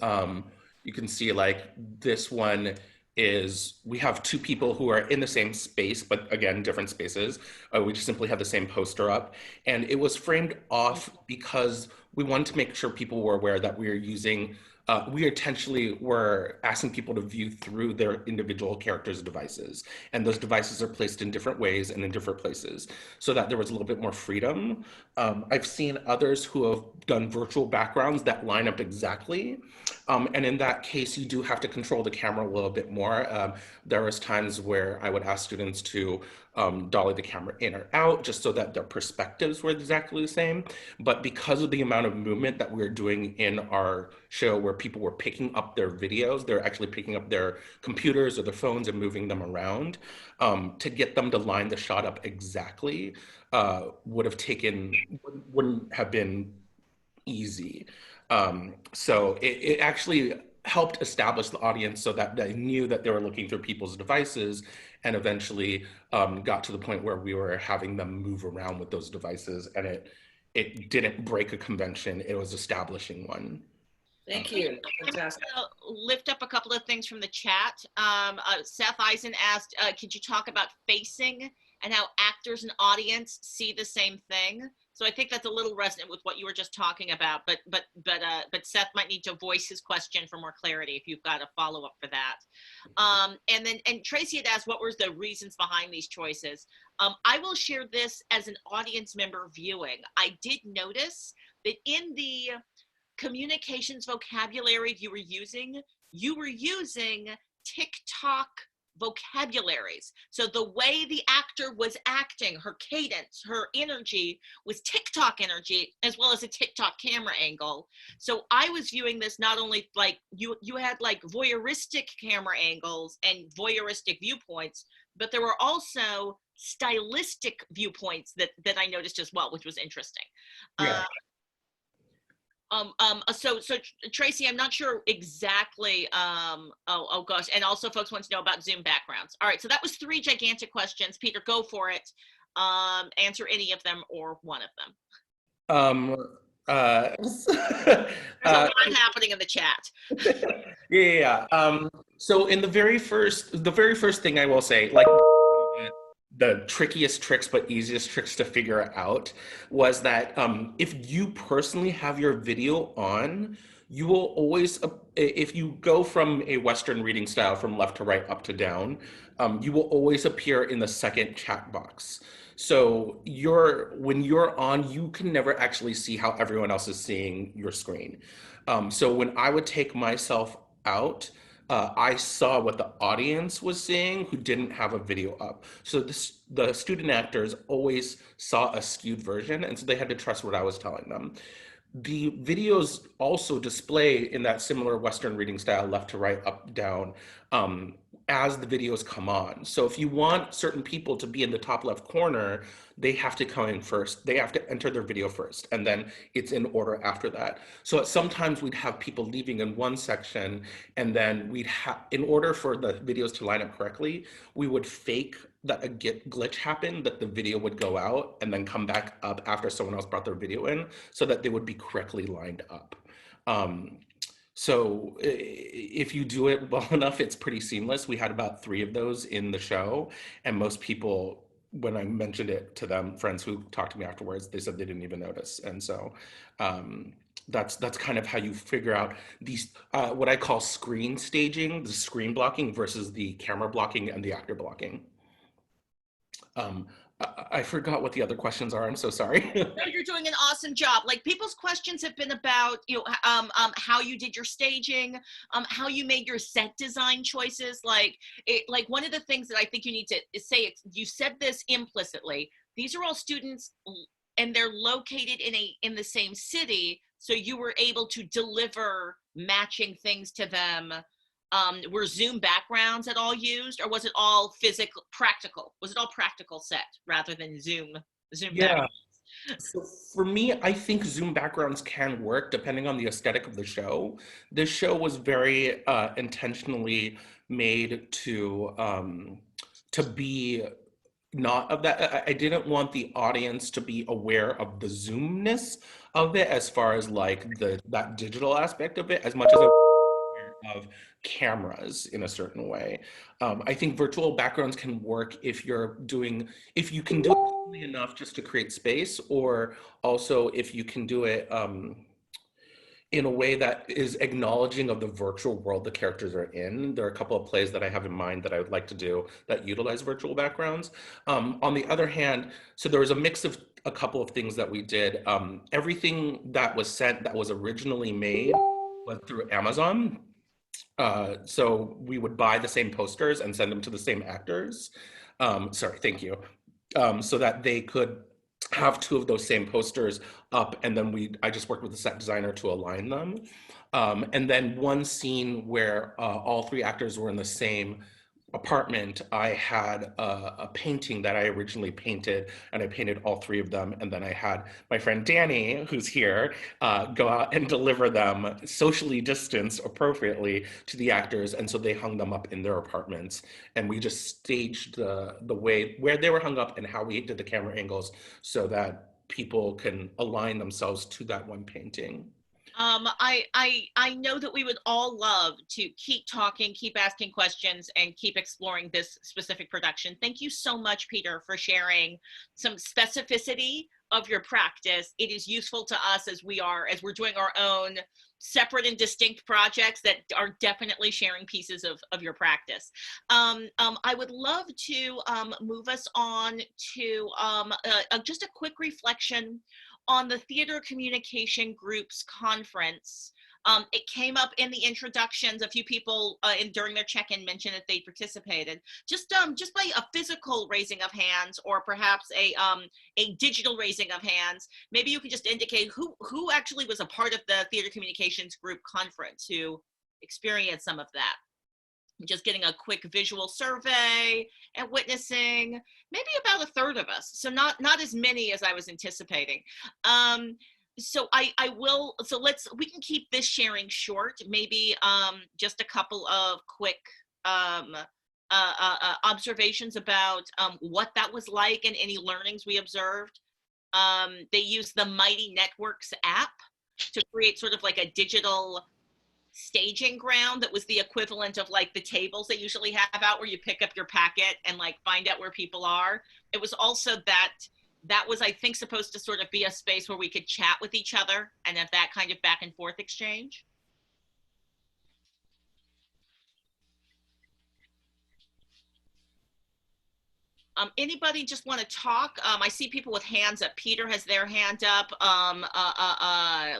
you can see like this one is, we have 2 people who are in the same space, but again, different spaces. We just simply have the same poster up. And it was framed off because we wanted to make sure people were aware that we are using we intentionally were asking people to view through their individual characters' devices. And those devices are placed in different ways and in different places so that there was a little bit more freedom. I've seen others who have done virtual backgrounds that line up exactly. And in that case, you do have to control the camera a little bit more. There was times where I would ask students to dolly the camera in or out just so that their perspectives were exactly the same. But because of the amount of movement that we're doing in our show where people were picking up their videos, they're actually picking up their computers or their phones and moving them around, to get them to line the shot up exactly wouldn't have been easy. So it actually helped establish the audience so that they knew that they were looking through people's devices, and eventually got to the point where we were having them move around with those devices, and it didn't break a convention, it was establishing one. Thank you. Fantastic. I'm gonna lift up a couple of things from the chat. Seth Eisen asked, could you talk about facing and how actors and audience see the same thing? So I think that's a little resonant with what you were just talking about, but Seth might need to voice his question for more clarity if you've got a follow-up for that. And Tracy had asked what were the reasons behind these choices. I will share this as an audience member viewing. I did notice that in the communications vocabulary you were using TikTok vocabularies. So the way the actor was acting, her cadence, her energy was TikTok energy, as well as a TikTok camera angle. So I was viewing this not only like you had like voyeuristic camera angles and voyeuristic viewpoints, but there were also stylistic viewpoints that I noticed as well, which was interesting. Yeah. So Tracy, I'm not sure exactly, oh gosh, and also folks want to know about Zoom backgrounds. All right, so that was 3 gigantic questions. Peter, go for it. Answer any of them or one of them. There's a lot happening in the chat. Yeah. So in the very first thing I will say, like, the trickiest tricks but easiest tricks to figure out was that if you personally have your video on, you will always, if you go from a Western reading style from left to right, up to down, you will always appear in the second chat box. So when you're on, you can never actually see how everyone else is seeing your screen. So when I would take myself out, I saw what the audience was seeing who didn't have a video up. So the student actors always saw a skewed version, and so they had to trust what I was telling them. The videos also display in that similar Western reading style, left to right, up, down, as the videos come on. So if you want certain people to be in the top left corner, they have to come in first. They have to enter their video first, and then it's in order after that. So sometimes we'd have people leaving in one section, and then we'd have, in order for the videos to line up correctly, we would fake that a glitch happened, that the video would go out and then come back up after someone else brought their video in, so that they would be correctly lined up. So if you do it well enough, it's pretty seamless. We had about 3 of those in the show, and most people, when I mentioned it to them, friends who talked to me afterwards, they said they didn't even notice. And so that's kind of how you figure out these, what I call screen staging, the screen blocking versus the camera blocking and the actor blocking. I forgot what the other questions are. I'm so sorry. No, you're doing an awesome job. Like, people's questions have been about, you know, how you did your staging, how you made your set design choices. Like one of the things that I think you need to say, you said this implicitly. These are all students, and they're located in the same city, so you were able to deliver matching things to them. Were Zoom backgrounds at all used, or was it all practical? Was it all practical set rather than Zoom Yeah. backgrounds? So for me, I think Zoom backgrounds can work depending on the aesthetic of the show. This show was very intentionally made to be not of that. I didn't want the audience to be aware of the Zoomness of it, as far as like that digital aspect of it, as much as it of cameras in a certain way. I think virtual backgrounds can work if you can do it quickly enough just to create space, or also if you can do it in a way that is acknowledging of the virtual world the characters are in. There are a couple of plays that I have in mind that I would like to do that utilize virtual backgrounds. On the other hand, so there was a mix of a couple of things that we did. Everything that was sent that was originally made was through Amazon. So we would buy the same posters and send them to the same actors. Sorry, thank you. So that they could have 2 of those same posters up, and then I just worked with the set designer to align them. And then one scene where all 3 actors were in the same apartment, I had a painting that I originally painted, and I painted all 3 of them. And then I had my friend Danny, who's here, go out and deliver them socially distanced appropriately to the actors. And so they hung them up in their apartments, and we just staged the way where they were hung up and how we did the camera angles so that people can align themselves to that one painting. I know that we would all love to keep talking, keep asking questions, and keep exploring this specific production. Thank you so much, Peter, for sharing some specificity of your practice. It is useful to us as we're doing our own separate and distinct projects that are definitely sharing pieces of your practice. I would love to move us on to just a quick reflection on the Theater Communication Group's conference. It came up in the introductions. A few people during their check-in mentioned that they participated. Just by a physical raising of hands, or perhaps a digital raising of hands. Maybe you could just indicate who actually was a part of the Theater Communications Group conference, who experienced some of that. Just getting a quick visual survey and witnessing, maybe about a third of us. So not as many as I was anticipating. So we can keep this sharing short, maybe just a couple of quick observations about what that was like and any learnings we observed. They used the Mighty Networks app to create sort of like a digital staging ground that was the equivalent of like the tables they usually have out where you pick up your packet and like find out where people are. It was also that was, I think, supposed to sort of be a space where we could chat with each other and have that kind of back and forth exchange. Anybody just want to talk? I see people with hands up. Peter has their hand up.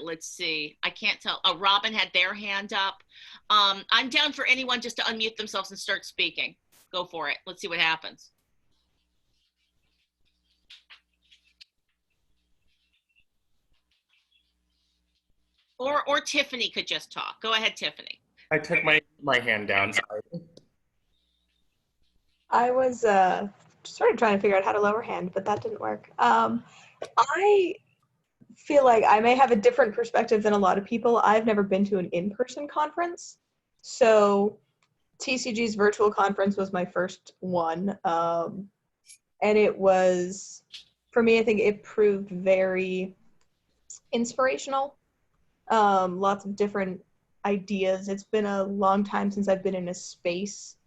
Let's see. I can't tell. Robin had their hand up. I'm down for anyone just to unmute themselves and start speaking. Go for it. Let's see what happens. Or Tiffany could just talk. Go ahead, Tiffany. I took my hand down. Sorry. I was sort of trying to figure out how to lower hand, but that didn't work. I feel like I may have a different perspective than a lot of people. I've never been to an in-person conference. So TCG's virtual conference was my first one. And it was, for me, I think it proved very inspirational. Lots of different ideas. It's been a long time since I've been in a space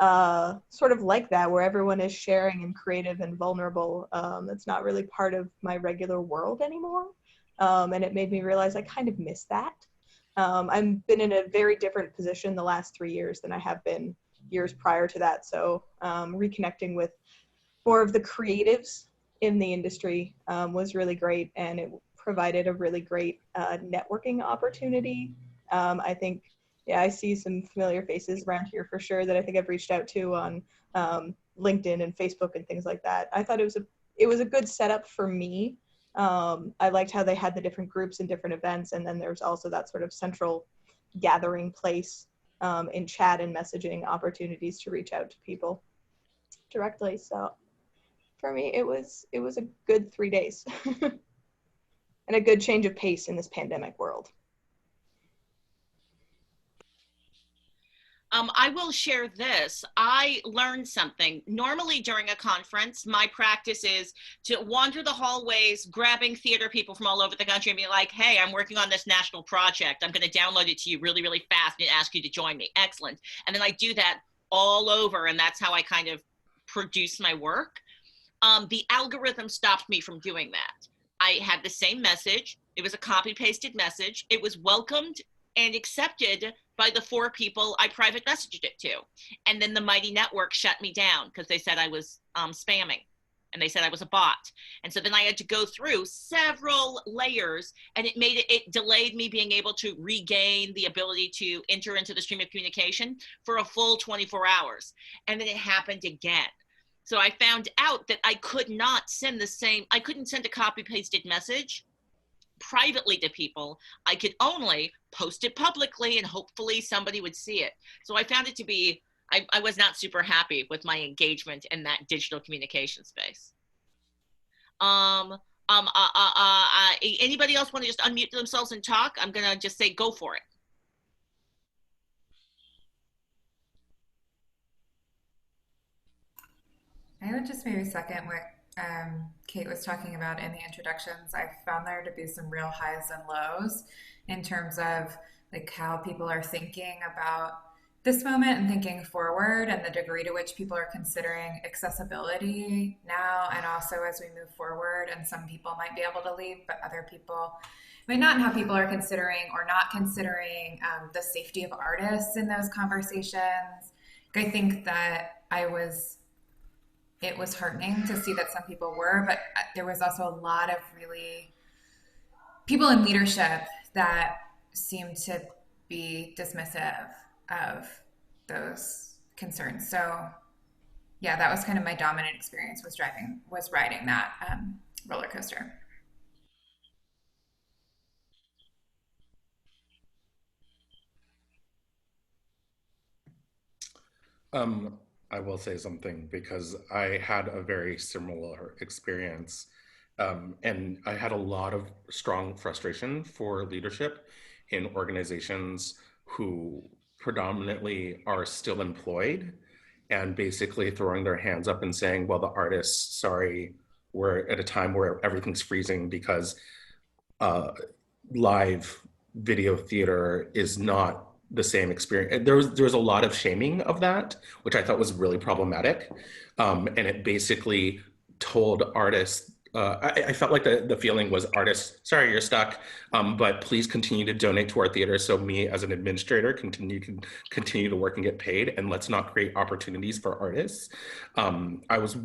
sort of like that, where everyone is sharing and creative and vulnerable. It's not really part of my regular world anymore. And it made me realize I kind of miss that. I've been in a very different position the last 3 years than I have been years prior to that. So reconnecting with more of the creatives in the industry was really great, and it provided a really great networking opportunity. I think, yeah, I see some familiar faces around here for sure that I think I've reached out to on LinkedIn and Facebook and things like that. I thought it was a good setup for me. I liked how they had the different groups and different events, and then there's also that sort of central gathering place in chat and messaging opportunities to reach out to people directly. So for me, it was a good 3 days and a good change of pace in this pandemic world. I will share this. I learned something. Normally during a conference, my practice is to wander the hallways, grabbing theater people from all over the country and be like, hey, I'm working on this national project. I'm going to download it to you really, really fast and ask you to join me. Excellent. And then I do that all over, and that's how I kind of produce my work. The algorithm stopped me from doing that. I had the same message. It was a copy-pasted message. It was welcomed and accepted by the 4 people I private messaged it to. And then the mighty network shut me down because they said I was spamming, and they said I was a bot. And so then I had to go through several layers, and it delayed me being able to regain the ability to enter into the stream of communication for a full 24 hours. And then it happened again. So I found out that I could not send I couldn't send a copy pasted message privately to people. I could only post it publicly, and hopefully somebody would see it. So I found it to be, I was not super happy with my engagement in that digital communication space. Anybody else want to just unmute themselves and talk? I'm gonna just say, go for it. I would just maybe second what Kate was talking about in the introductions. I found there to be some real highs and lows in terms of like how people are thinking about this moment and thinking forward, and the degree to which people are considering accessibility now and also as we move forward. And some people might be able to leave, but other people might not, and how people are considering or not considering the safety of artists in those conversations. I think that it was heartening to see that some people were, but there was also a lot of really people in leadership that seemed to be dismissive of those concerns. So yeah, that was kind of my dominant experience, was riding that roller coaster. I will say something because I had a very similar experience, and I had a lot of strong frustration for leadership in organizations who predominantly are still employed and basically throwing their hands up and saying, well, the artists, sorry, we're at a time where everything's freezing because live video theater is not the same experience. There was a lot of shaming of that, which I thought was really problematic. And it basically told artists, I felt like the feeling was, artists, sorry, you're stuck, but please continue to donate to our theater so me as an administrator can continue to work and get paid, and let's not create opportunities for artists. I was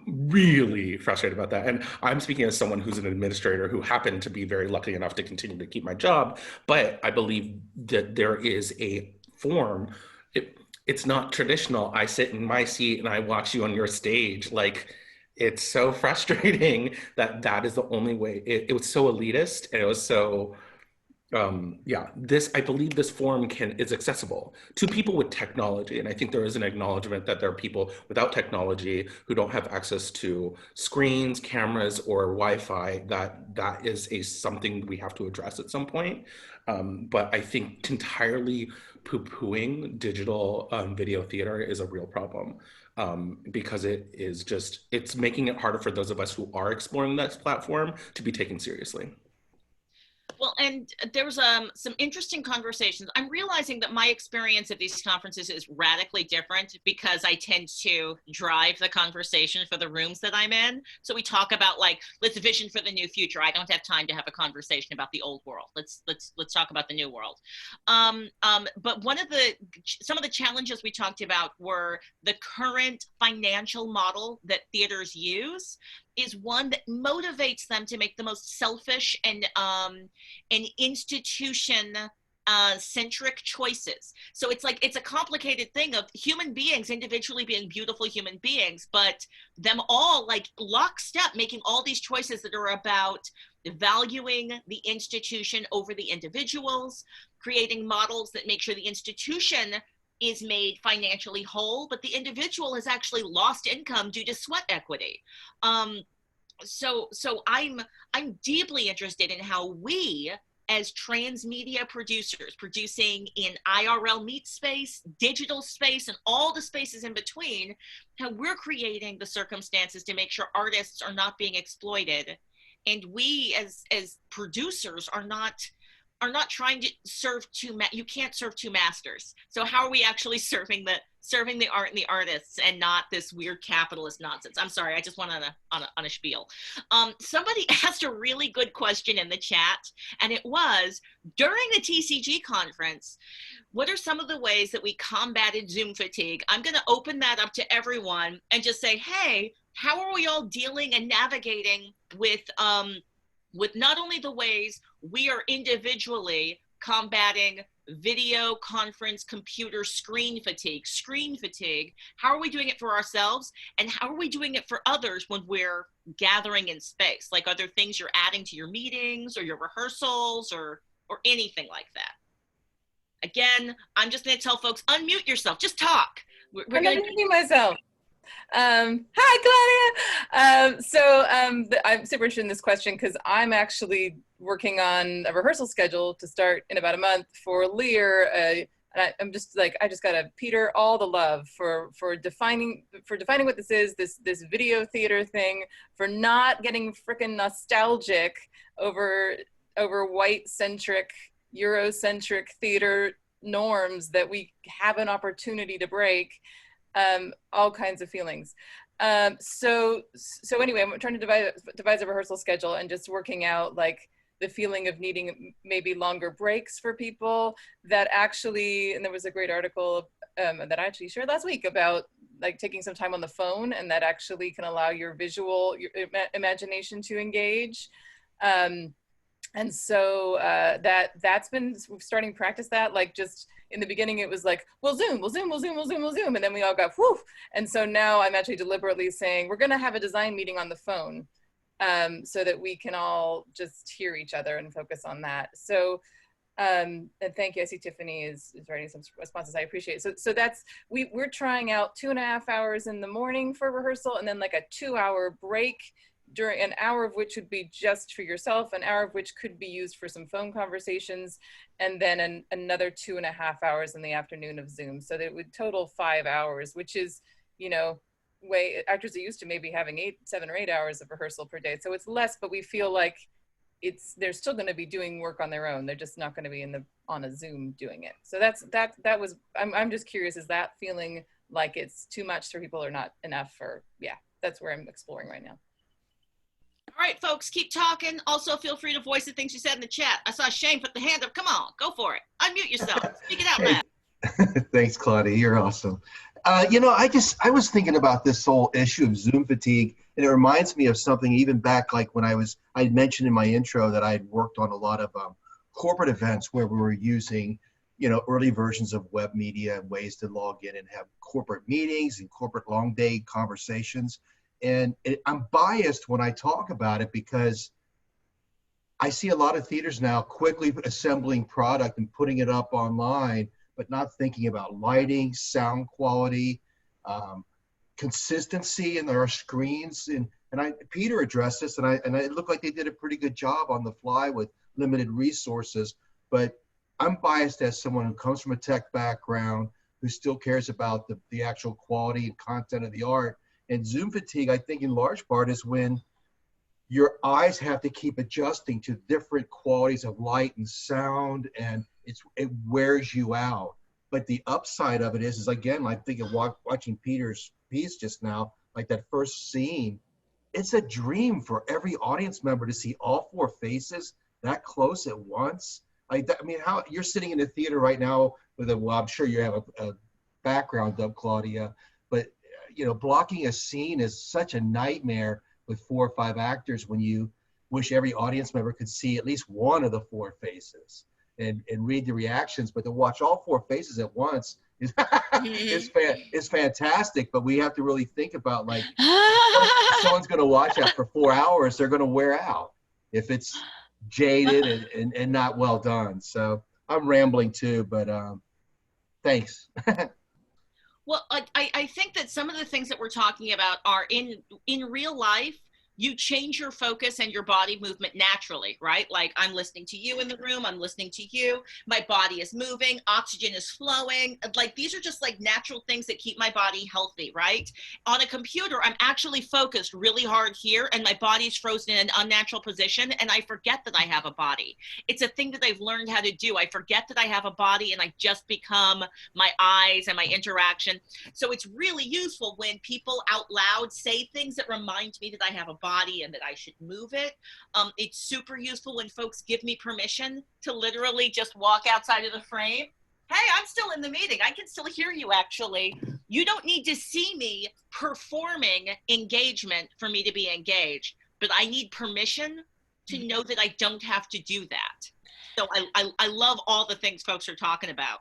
really frustrated about that. And I'm speaking as someone who's an administrator who happened to be very lucky enough to continue to keep my job, but I believe that there is a form, it's not traditional. I sit in my seat and I watch you on your stage. Like, it's so frustrating that that is the only way. It was so elitist, and it was so, yeah, I believe this form is accessible to people with technology. And I think there is an acknowledgement that there are people without technology who don't have access to screens, cameras, or Wi-Fi, that is something we have to address at some point. But I think entirely poo-pooing digital video theater is a real problem. Because it's making it harder for those of us who are exploring this platform to be taken seriously. Well, and there was some interesting conversations. I'm realizing that my experience at these conferences is radically different because I tend to drive the conversation for the rooms that I'm in. So we talk about, like, let's vision for the new future. I don't have time to have a conversation about the old world. Let's talk about the new world. But some of the challenges we talked about were the current financial model that theaters use is one that motivates them to make the most selfish and institution centric choices. So it's a complicated thing of human beings individually being beautiful human beings, but them all like lockstep making all these choices that are about valuing the institution over the individuals, creating models that make sure the institution is made financially whole, but the individual has actually lost income due to sweat equity. So I'm deeply interested in how we, as transmedia producers, producing in IRL meet space, digital space, and all the spaces in between, how we're creating the circumstances to make sure artists are not being exploited, and we as producers are not trying to serve you can't serve two masters. So how are we actually serving the art and the artists and not this weird capitalist nonsense? I'm sorry, I just went on a spiel. Somebody asked a really good question in the chat, and it was, during the TCG conference, what are some of the ways that we combated Zoom fatigue? I'm gonna open that up to everyone and just say, hey, how are we all dealing and navigating with not only the ways we are individually combating video conference computer screen fatigue, how are we doing it for ourselves, and how are we doing it for others when we're gathering in space? Like, are there things you're adding to your meetings or your rehearsals or anything like that? Again, I'm just going to tell folks, unmute yourself, just talk. We're I'm going to unmuting myself. Hi, Claudia. I'm super interested in this question because I'm actually working on a rehearsal schedule to start in about a month for Lear. And I'm just like, I just gotta Peter all the love for defining what this is, this video theater thing, for not getting freaking nostalgic over white centric, Eurocentric theater norms that we have an opportunity to break. All kinds of feelings. So anyway, I'm trying to devise a rehearsal schedule and just working out like the feeling of needing maybe longer breaks for people that actually, and there was a great article that I actually shared last week about like taking some time on the phone, and that actually can allow your imagination to engage. And so that's been starting to practice that, like just in the beginning it was like, we'll zoom, and then we all got whoo. And so now I'm actually deliberately saying we're gonna have a design meeting on the phone so that we can all just hear each other and focus on that. So and thank you, I see Tiffany is writing some responses, I appreciate it. So that's, we're trying out 2.5 hours in the morning for rehearsal, and then like a 2-hour break, during an hour of which would be just for yourself, an hour of which could be used for some phone conversations, and then another 2.5 hours in the afternoon of Zoom. So that it would total 5 hours, which is, you know, way actors are used to maybe having 7 or 8 hours of rehearsal per day. So it's less, but we feel like they're still going to be doing work on their own. They're just not going to be on a Zoom doing it. So that was, I'm just curious, is that feeling like it's too much for people or not enough for, yeah, that's where I'm exploring right now. All right, folks, keep talking. Also, feel free to voice the things you said in the chat. I saw Shane put the hand up. Come on, go for it. Unmute yourself. Speak it out loud. Thanks, Claudia. You're awesome. You know, I was thinking about this whole issue of Zoom fatigue, and it reminds me of something even back like when I mentioned in my intro that I'd worked on a lot of corporate events where we were using early versions of web media and ways to log in and have corporate meetings and corporate long day conversations. And I'm biased when I talk about it because I see a lot of theaters now quickly assembling product and putting it up online, but not thinking about lighting, sound quality, consistency in our screens. And Peter addressed this, and it looked like they did a pretty good job on the fly with limited resources. But I'm biased as someone who comes from a tech background, who still cares about the actual quality and content of the art. And Zoom fatigue, I think in large part, is when your eyes have to keep adjusting to different qualities of light and sound, and it wears you out. But the upside of it is again, like thinking watching Peter's piece just now, like that first scene, it's a dream for every audience member to see all four faces that close at once. Like that, I mean, how you're sitting in the theater right now with I'm sure you have a background up, Claudia, but blocking a scene is such a nightmare with 4 or 5 actors when you wish every audience member could see at least one of the 4 faces and read the reactions, but to watch all 4 faces at once is it's fantastic. But we have to really think about, like, if someone's going to watch that for 4 hours, they're going to wear out if it's jaded and not well done. So I'm rambling too, but thanks. Well, I think that some of the things that we're talking about are in real life. You change your focus and your body movement naturally, right? Like I'm listening to you in the room, I'm listening to you, my body is moving, oxygen is flowing. Like these are just like natural things that keep my body healthy, right? On a computer, I'm actually focused really hard here and my body's frozen in an unnatural position and I forget that I have a body. It's a thing that I've learned how to do. I forget that I have a body and I just become my eyes and my interaction. So it's really useful when people out loud say things that remind me that I have a body and that I should move it. It's super useful when folks give me permission to literally just walk outside of the frame. Hey, I'm still in the meeting. I can still hear you actually. You don't need to see me performing engagement for me to be engaged, but I need permission to know that I don't have to do that. So I love all the things folks are talking about.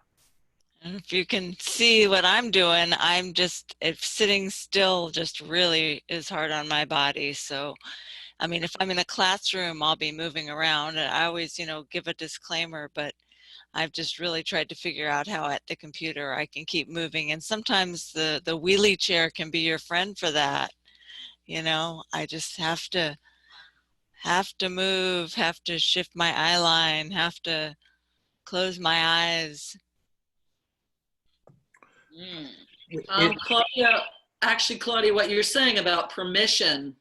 If you can see what I'm doing, if sitting still just really is hard on my body. So, I mean, if I'm in a classroom, I'll be moving around and I always, give a disclaimer, but I've just really tried to figure out how at the computer I can keep moving. And sometimes the wheelie chair can be your friend for that. I just have to move, have to shift my eye line, have to close my eyes. Claudia, what you're saying about permission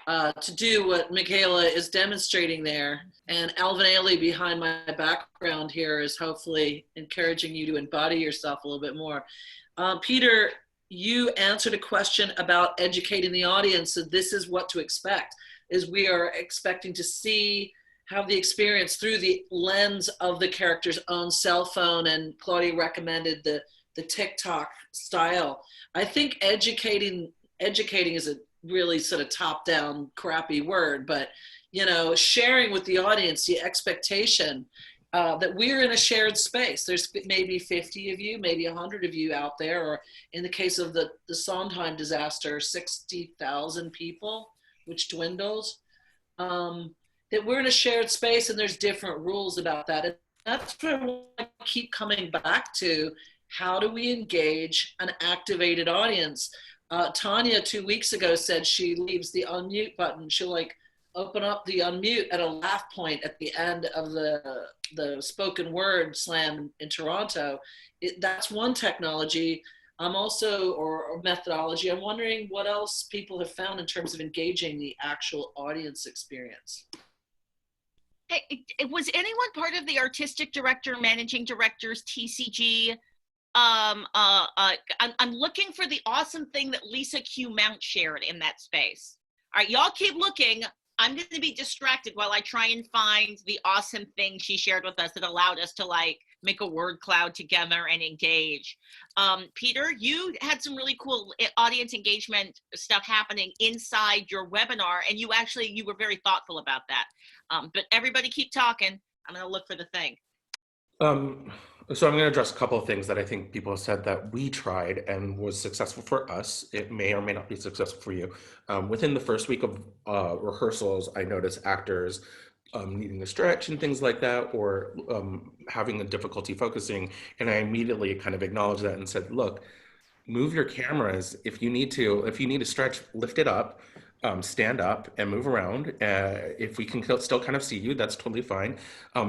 to do what Michaela is demonstrating there, and Alvin Ailey behind my background here is hopefully encouraging you to embody yourself a little bit more. Peter, you answered a question about educating the audience, so this is what to expect, is we are expecting to have the experience through the lens of the character's own cell phone, and Claudia recommended the TikTok style. I think educating is a really sort of top-down crappy word, but sharing with the audience the expectation that we're in a shared space. There's maybe 50 of you, maybe 100 of you out there, or in the case of the Sondheim disaster, 60,000 people, which dwindles. That we're in a shared space and there's different rules about that. And that's what I want to keep coming back to. How do we engage an activated audience? Tanya 2 weeks ago said she leaves the unmute button. She'll open up the unmute at a laugh point at the end of the spoken word slam in Toronto. That's one technology. Or methodology. I'm wondering what else people have found in terms of engaging the actual audience experience. Hey, was anyone part of the artistic director, managing directors, TCG? I'm looking for the awesome thing that Lisa Q Mount shared in that space. All right, y'all keep looking. I'm going to be distracted while I try and find the awesome thing she shared with us that allowed us to make a word cloud together and engage. Peter, you had some really cool audience engagement stuff happening inside your webinar, and you were very thoughtful about that. But everybody keep talking. I'm going to look for the thing. So I'm going to address a couple of things that I think people have said that we tried and was successful for us. It may or may not be successful for you. Within the first week of rehearsals, I noticed actors needing to stretch and things like that, or having a difficulty focusing. And I immediately kind of acknowledged that and said, look, move your cameras if you need to stretch, lift it up, stand up and move around. If we can still kind of see you, that's totally fine.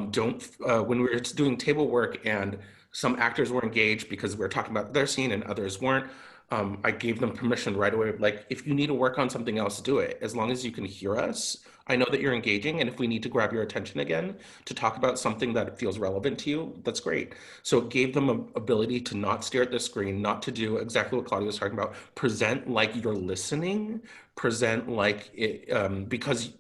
Don't When we were doing table work and some actors were engaged because we were talking about their scene and others weren't, I gave them permission right away. Like, if you need to work on something else, do it. As long as you can hear us, I know that you're engaging. And if we need to grab your attention again to talk about something that feels relevant to you, that's great. So it gave them an ability to not stare at the screen, not to do exactly what Claudia was talking about, present like you're listening, present like it, because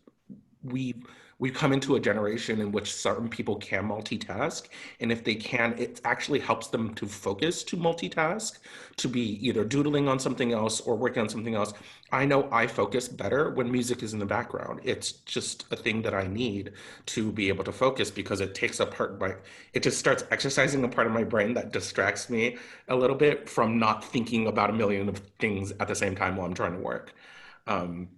we've come into a generation in which certain people can multitask, and if they can, it actually helps them to focus, to multitask, to be either doodling on something else or working on something else. I know I focus better when music is in the background. It's just a thing that I need to be able to focus, because it takes a part my it just starts exercising a part of my brain that distracts me a little bit from not thinking about a million of things at the same time while I'm trying to work. um,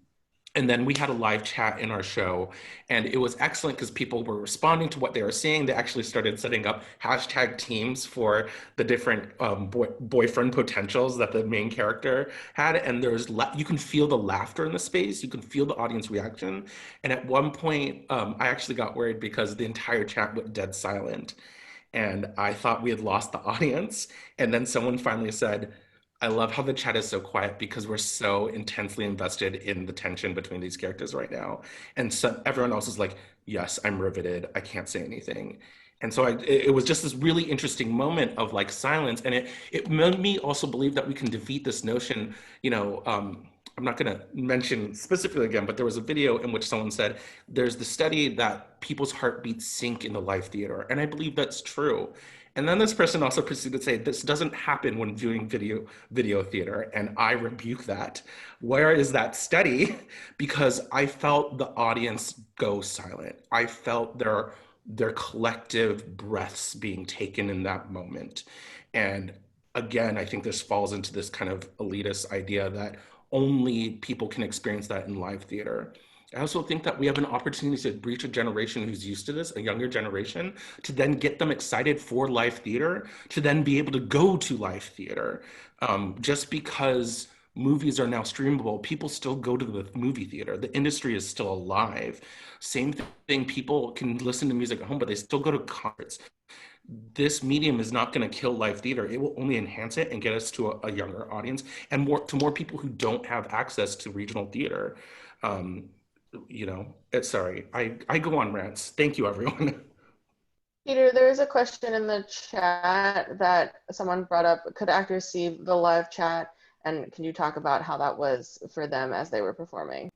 and then we had a live chat in our show, and it was excellent because people were responding to what they were seeing. They actually started setting up hashtag teams for the different boyfriend potentials that the main character had. And you can feel the laughter in the space. You can feel the audience reaction. And at one point, I actually got worried because the entire chat went dead silent. And I thought we had lost the audience. And then someone finally said, I love how the chat is so quiet because we're so intensely invested in the tension between these characters right now. And so everyone else is like, yes, I'm riveted. I can't say anything. And so it was just this really interesting moment of like silence. And it made me also believe that we can defeat this notion, I'm not going to mention specifically again, but there was a video in which someone said, there's the study that people's heartbeats sink in the live theater. And I believe that's true. And then this person also proceeded to say, this doesn't happen when viewing video theater. And I rebuke that. Where is that study? Because I felt the audience go silent. I felt their collective breaths being taken in that moment. And again, I think this falls into this kind of elitist idea that only people can experience that in live theater. I also think that we have an opportunity to reach a generation who's used to this, a younger generation, to then get them excited for live theater, to then be able to go to live theater. Just because movies are now streamable, people still go to the movie theater. The industry is still alive. Same thing, people can listen to music at home, but they still go to concerts. This medium is not going to kill live theater. It will only enhance it and get us to a younger audience and more people who don't have access to regional theater. Sorry, I go on rants. Thank you, everyone. Peter, there's a question in the chat that someone brought up. Could actors see the live chat? And can you talk about how that was for them as they were performing?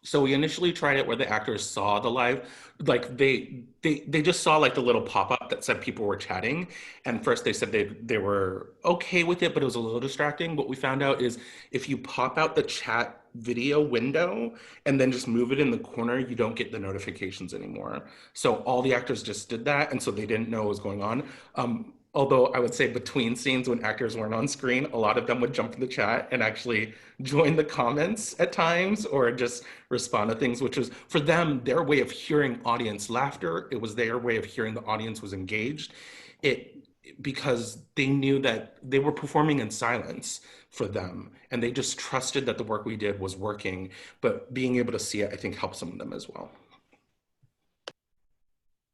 So we initially tried it where the actors saw the live, like they just saw like the little pop-up that said people were chatting. And first they said they were okay with it, but it was a little distracting. What we found out is if you pop out the chat video window and then just move it in the corner, you don't get the notifications anymore. So all the actors just did that, and so they didn't know what was going on. Although I would say between scenes when actors weren't on screen, a lot of them would jump in the chat and actually join the comments at times or just respond to things, which was for them, their way of hearing audience laughter. It was their way of hearing the audience was engaged. Because they knew that they were performing in silence for them, and they just trusted that the work we did was working, but being able to see it, I think, helped some of them as well.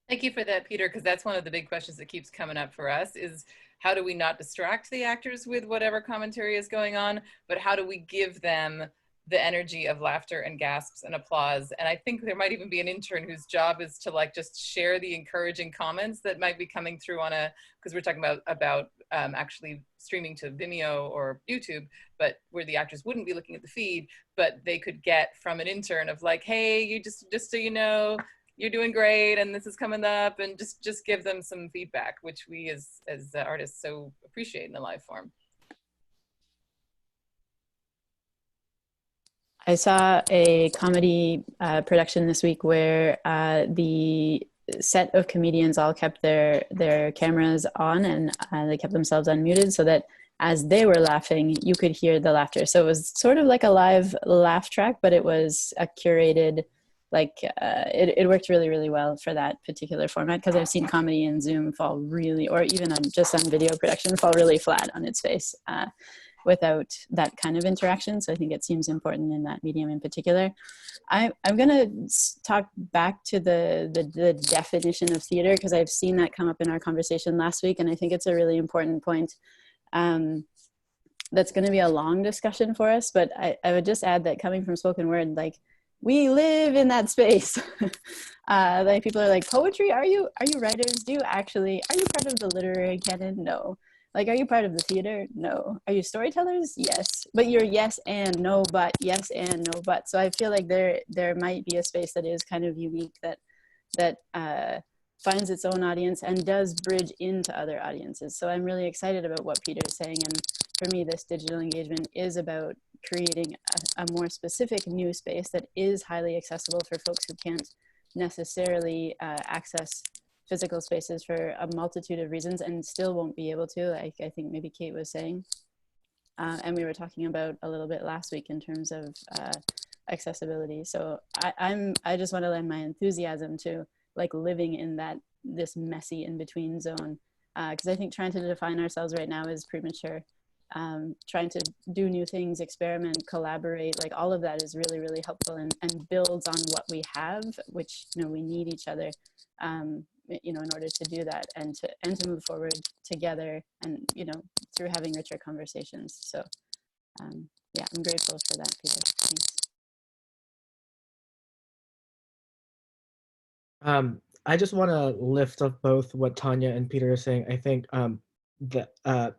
Thank you for that, Peter, because that's one of the big questions that keeps coming up for us is how do we not distract the actors with whatever commentary is going on, but how do we give them the energy of laughter and gasps and applause? And I think there might even be an intern whose job is to like just share the encouraging comments that might be coming through on because we're talking about actually streaming to Vimeo or YouTube, but where the actors wouldn't be looking at the feed, but they could get from an intern of like, hey, you just so you know, you're doing great and this is coming up, and just give them some feedback, which we as artists so appreciate in the live form. I saw a comedy production this week where the set of comedians all kept their cameras on, and they kept themselves unmuted so that as they were laughing, you could hear the laughter. So it was sort of like a live laugh track, but it was a curated, like it worked really, really well for that particular format, because I've seen comedy in Zoom fall really, or even just on video production, fall really flat on its face without that kind of interaction. So I think it seems important in that medium in particular. I'm going to talk back to the definition of theater, because I've seen that come up in our conversation last week, and I think it's a really important point. That's going to be a long discussion for us, but I would just add that coming from spoken word, like, we live in that space. Like, people are like, poetry, are you writers? Are you part of the literary canon? No. Like, are you part of the theater? No. Are you storytellers? Yes. But you're yes and no but, yes and no but. So I feel like there might be a space that is kind of unique, that finds its own audience and does bridge into other audiences. So I'm really excited about what Peter is saying. And for me, this digital engagement is about creating a more specific new space that is highly accessible for folks who can't necessarily access physical spaces for a multitude of reasons and still won't be able to, like I think maybe Kate was saying. And we were talking about a little bit last week in terms of accessibility. So I just want to lend my enthusiasm to like living in this messy in-between zone. Because I think trying to define ourselves right now is premature. Trying to do new things, experiment, collaborate, like all of that is really, really helpful and builds on what we have, which, we need each other, in order to do that and to move forward together and, through having richer conversations. So, yeah, I'm grateful for that, Peter. Thanks. I just want to lift up both what Tanya and Peter are saying. I think that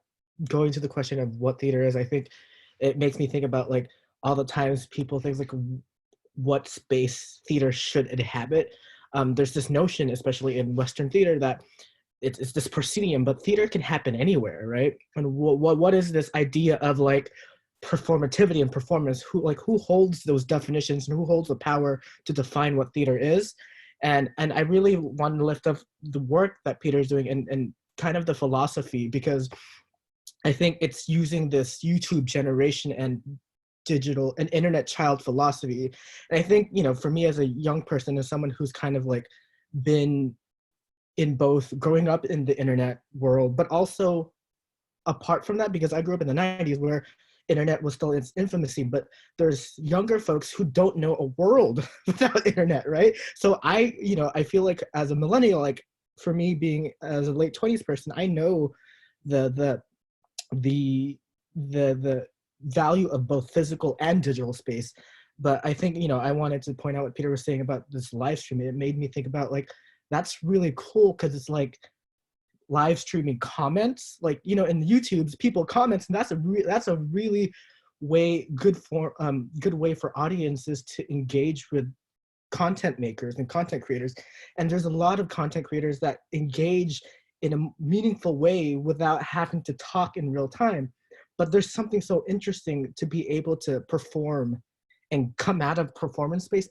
going to the question of what theater is, I think it makes me think about like all the times people think like what space theater should inhabit. There's this notion, especially in Western theater, that it's this proscenium, but theater can happen anywhere, right? And what is this idea of like performativity and performance? Who holds those definitions and who holds the power to define what theater is? And I really want to lift up the work that Peter's doing and kind of the philosophy, because I think it's using this YouTube generation and digital and internet child philosophy. And I think, for me as a young person, as someone who's kind of like been in both growing up in the internet world, but also apart from that, because I grew up in the 90s where internet was still in its infancy, but there's younger folks who don't know a world without internet, right? So I feel like as a millennial, like for me being as a late 20s person, I know the value of both physical and digital space. But I think, I wanted to point out what Peter was saying about this live stream. It made me think about like, that's really cool, because it's like live streaming comments, like, in the YouTubes, people comments, and that's a really good way for audiences to engage with content makers and content creators. And there's a lot of content creators that engage in a meaningful way without having to talk in real time. But there's something so interesting to be able to perform and come out of performance space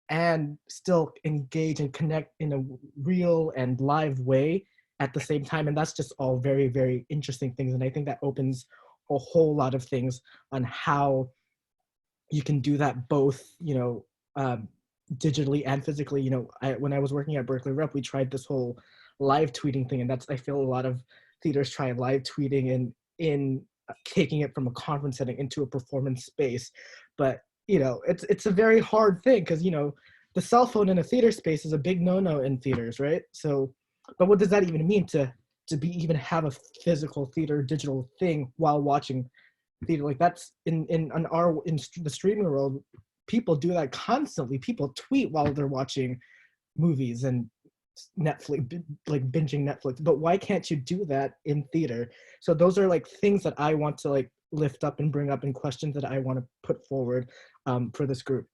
and still engage and connect in a real and live way at the same time. And that's just all very, very interesting things. And I think that opens a whole lot of things on how you can do that both, digitally and physically. When I was working at Berkeley Rep, we tried this whole live tweeting thing. And I feel a lot of theaters try live tweeting and in taking it from a conference setting into a performance space. But, it's a very hard thing, because, the cell phone in a theater space is a big no-no in theaters, right? So, but what does that even mean to even have a physical theater digital thing while watching theater? Like that's in the streaming world, people do that constantly. People tweet while they're watching movies and Netflix, like binging Netflix. But why can't you do that in theater? So those are like things that I want to like lift up and bring up, and questions that I want to put forward for this group.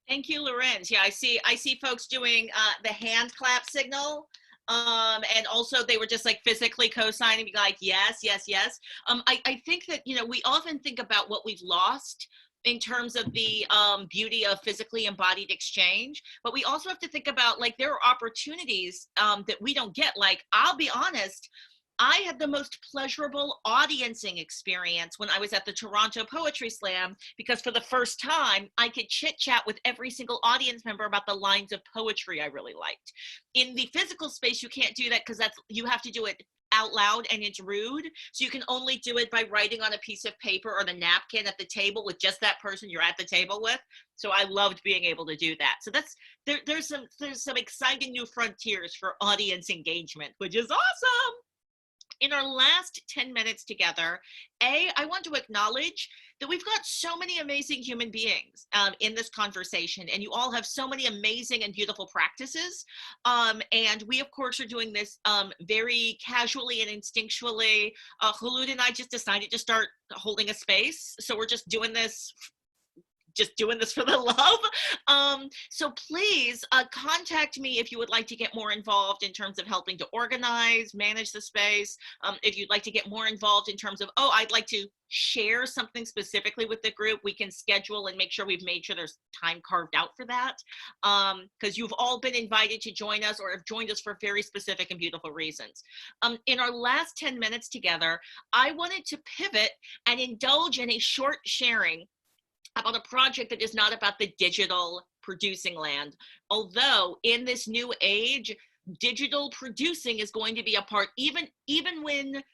Thank you, Lorenz. Yeah, I see folks doing the hand clap signal. And also they were just like physically co-signing, being like, yes, yes, yes. I think that, we often think about what we've lost in terms of the beauty of physically embodied exchange, but we also have to think about, like, there are opportunities that we don't get. Like, I'll be honest, I had the most pleasurable audiencing experience when I was at the Toronto Poetry Slam, because for the first time, I could chit chat with every single audience member about the lines of poetry I really liked. In the physical space, you can't do that because you have to do it out loud and it's rude. So you can only do it by writing on a piece of paper or the napkin at the table with just that person you're at the table with. So I loved being able to do that. So that's, there's some exciting new frontiers for audience engagement, which is awesome. In our last 10 minutes together, I want to acknowledge that we've got so many amazing human beings in this conversation, and you all have so many amazing and beautiful practices. And we, of course, are doing this very casually and instinctually. Kholoud and I just decided to start holding a space. So we're just doing this for the love. So please contact me if you would like to get more involved in terms of helping to organize, manage the space. If you'd like to get more involved in terms of, oh, I'd like to share something specifically with the group, we can schedule and make sure we've made sure there's time carved out for that. Because you've all been invited to join us or have joined us for very specific and beautiful reasons. In our last 10 minutes together, I wanted to pivot and indulge in a short sharing about a project that is not about the digital producing land. Although in this new age, digital producing is going to be a part, even when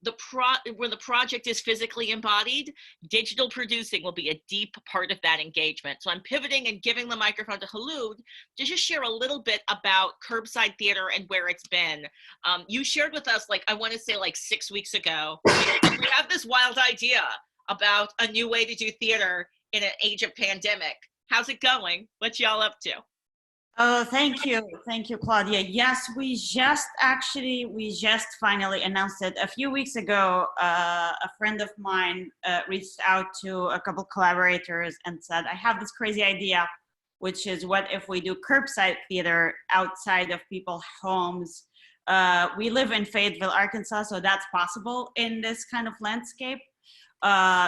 the project is physically embodied, digital producing will be a deep part of that engagement. So I'm pivoting and giving the microphone to Kholoud to just share a little bit about curbside theater and where it's been. You shared with us, like, I want to say like 6 weeks ago, we have this wild idea about a new way to do theater in an age of pandemic. How's it going? What y'all up to? Oh, thank you, Claudia. Yes, we just finally announced it. A few weeks ago, a friend of mine reached out to a couple collaborators and said, I have this crazy idea, which is, what if we do curbside theater outside of people's homes? We live in Fayetteville, Arkansas, so that's possible in this kind of landscape.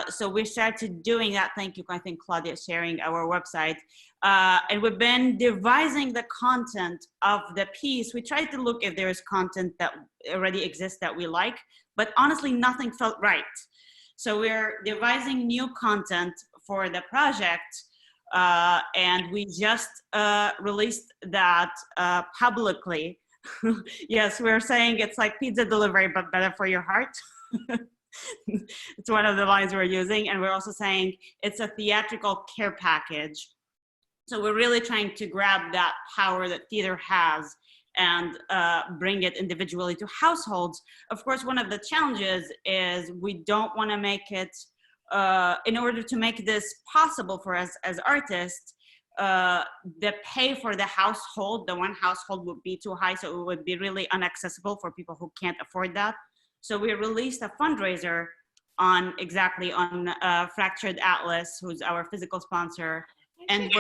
So we started doing that. Thank you. I think Claudia is sharing our website. And we've been devising the content of the piece. We tried to look if there is content that already exists that we like, but honestly, nothing felt right. So we're devising new content for the project. And we just released that publicly. Yes, we're saying it's like pizza delivery, but better for your heart. It's one of the lines we're using. And we're also saying it's a theatrical care package. So we're really trying to grab that power that theater has and bring it individually to households. Of course, one of the challenges is we don't want to make it, in order to make this possible for us as artists, the pay for the household, the one household would be too high, so it would be really inaccessible for people who can't afford that. So we released a fundraiser on Fractured Atlas, who's our physical sponsor. And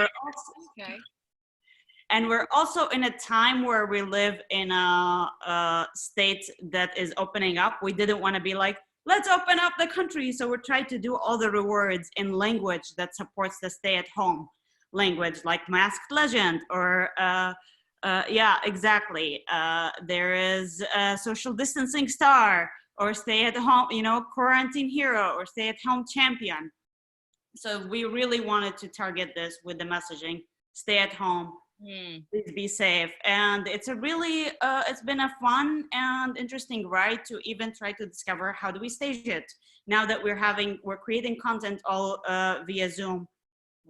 we're also in a time where we live in a state that is opening up. We didn't want to be like, let's open up the country. So we're trying to do all the rewards in language that supports the stay-at-home language, like Masked Legend or yeah, exactly. There is a social distancing star, or stay at home, quarantine hero, or stay at home champion. So we really wanted to target this with the messaging, stay at home, please be safe. And it's a really, it's been a fun and interesting ride to even try to discover how do we stage it. Now that we're creating content all via Zoom,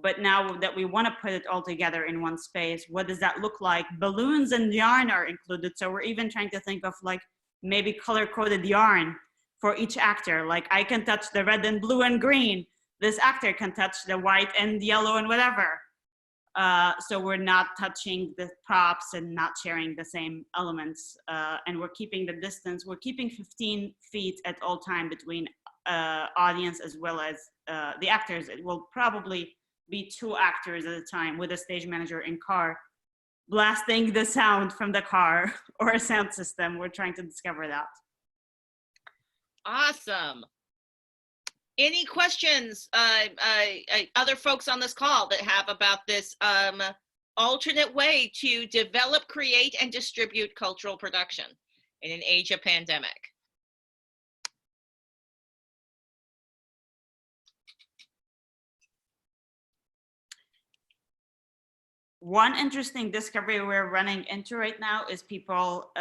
but now that we want to put it all together in one space, what does that look like? Balloons and yarn are included. So we're even trying to think of like maybe color-coded yarn for each actor. Like I can touch the red and blue and green. This actor can touch the white and yellow and whatever. So we're not touching the props and not sharing the same elements. And we're keeping the distance. We're keeping 15 feet at all time between audience as well as the actors. It will probably be 2 actors at a time with a stage manager in car, blasting the sound from the car or a sound system. We're trying to discover that. Awesome. Any questions, other folks on this call that have about this alternate way to develop, create, and distribute cultural production in an age of pandemic? One interesting discovery we're running into right now is people,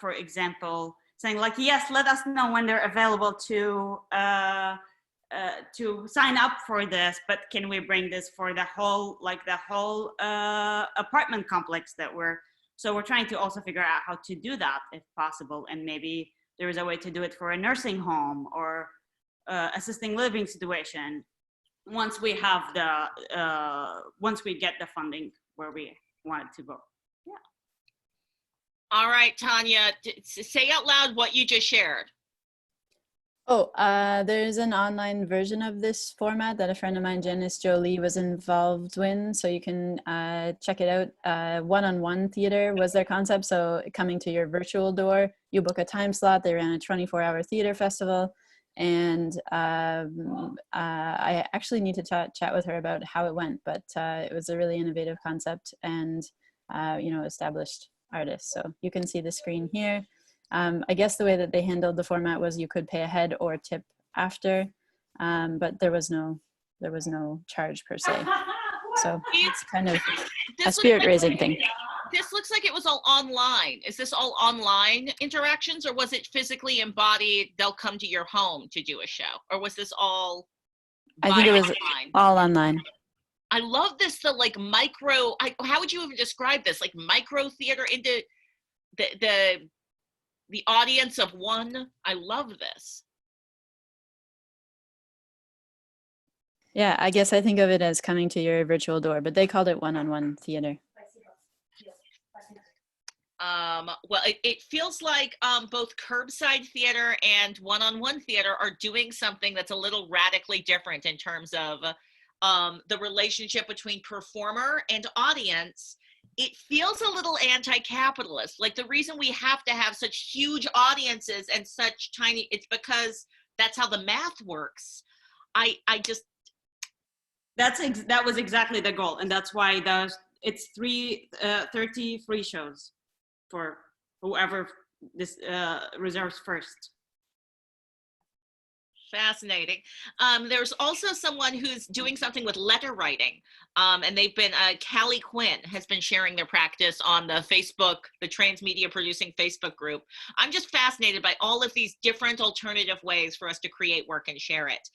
for example, saying like, yes, let us know when they're available to sign up for this, but can we bring this for the whole, apartment complex that we're trying to also figure out how to do that if possible. And maybe there is a way to do it for a nursing home or assisting living situation once we have once we get the funding where we want it to go. Yeah. All right, Tanya, say out loud what you just shared. Oh, there's an online version of this format that a friend of mine, Janice Jolie, was involved in. So you can check it out. One-on-one theater was their concept. So coming to your virtual door, you book a time slot. They ran a 24-hour theater festival. And I actually need to chat with her about how it went, but it was a really innovative concept and, established artists. So you can see the screen here. I guess the way that they handled the format was you could pay ahead or tip after, but there was no charge per se. So it's kind of a spirit-raising thing. This looks like it was all online. Is this all online interactions, or was it physically embodied? They'll come to your home to do a show, or was this all? I think it was online? all online. I love this. The like micro. How would you even describe this? Like micro theater into the audience of one. I love this. Yeah, I guess I think of it as coming to your virtual door, but they called it one-on-one theater. Well, it feels like both curbside theater and one-on-one theater are doing something that's a little radically different in terms of the relationship between performer and audience. It feels a little anti-capitalist. Like the reason we have to have such huge audiences and such tiny, it's because that's how the math works. I just. That was exactly the goal. And that's why it's 30 free shows for whoever this reserves first. Fascinating. There's also someone who's doing something with letter writing, and they've been, Callie Quinn has been sharing their practice on the Facebook, the Transmedia Producing Facebook group. I'm just fascinated by all of these different alternative ways for us to create work and share it.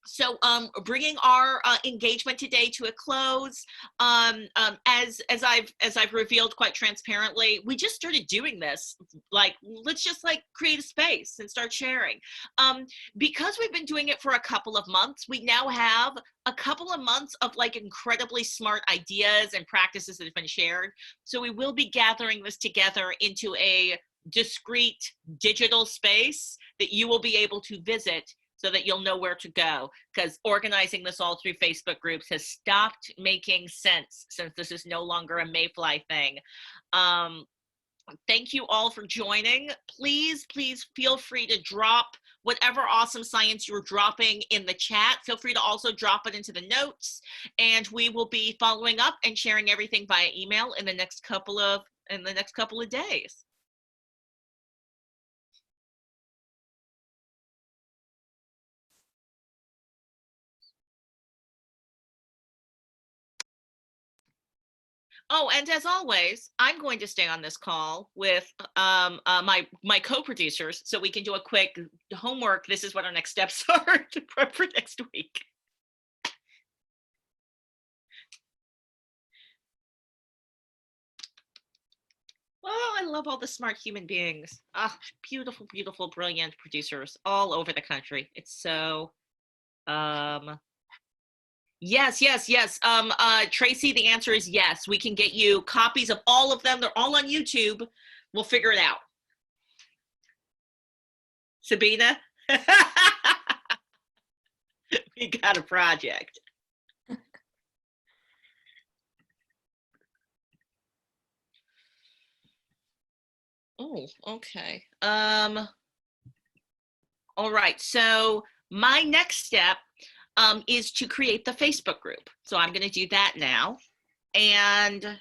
So bringing our engagement today to a close, as I've revealed quite transparently, we just started doing this, like, let's just like create a space and start sharing. Because we've been doing it for a couple of months, we now have a couple of months of like incredibly smart ideas and practices that have been shared. So we will be gathering this together into a discrete digital space that you will be able to visit so that you'll know where to go, because organizing this all through Facebook groups has stopped making sense since this is no longer a Mayfly thing. Thank you all for joining. Please feel free to drop whatever awesome science you're dropping in the chat. Feel free to also drop it into the notes, and we will be following up and sharing everything via email in the next couple of days. Oh, and as always, I'm going to stay on this call with my co-producers so we can do a quick homework. This is what our next steps are to prep for next week. Oh, I love all the smart human beings. Ah, beautiful, beautiful, brilliant producers all over the country. It's so, yes. Tracy, the answer is yes. We can get you copies of all of them. They're all on YouTube. We'll figure it out. Sabina, we got a project. Oh, okay. All right, so my next step is to create the Facebook group. So I'm going to do that now. And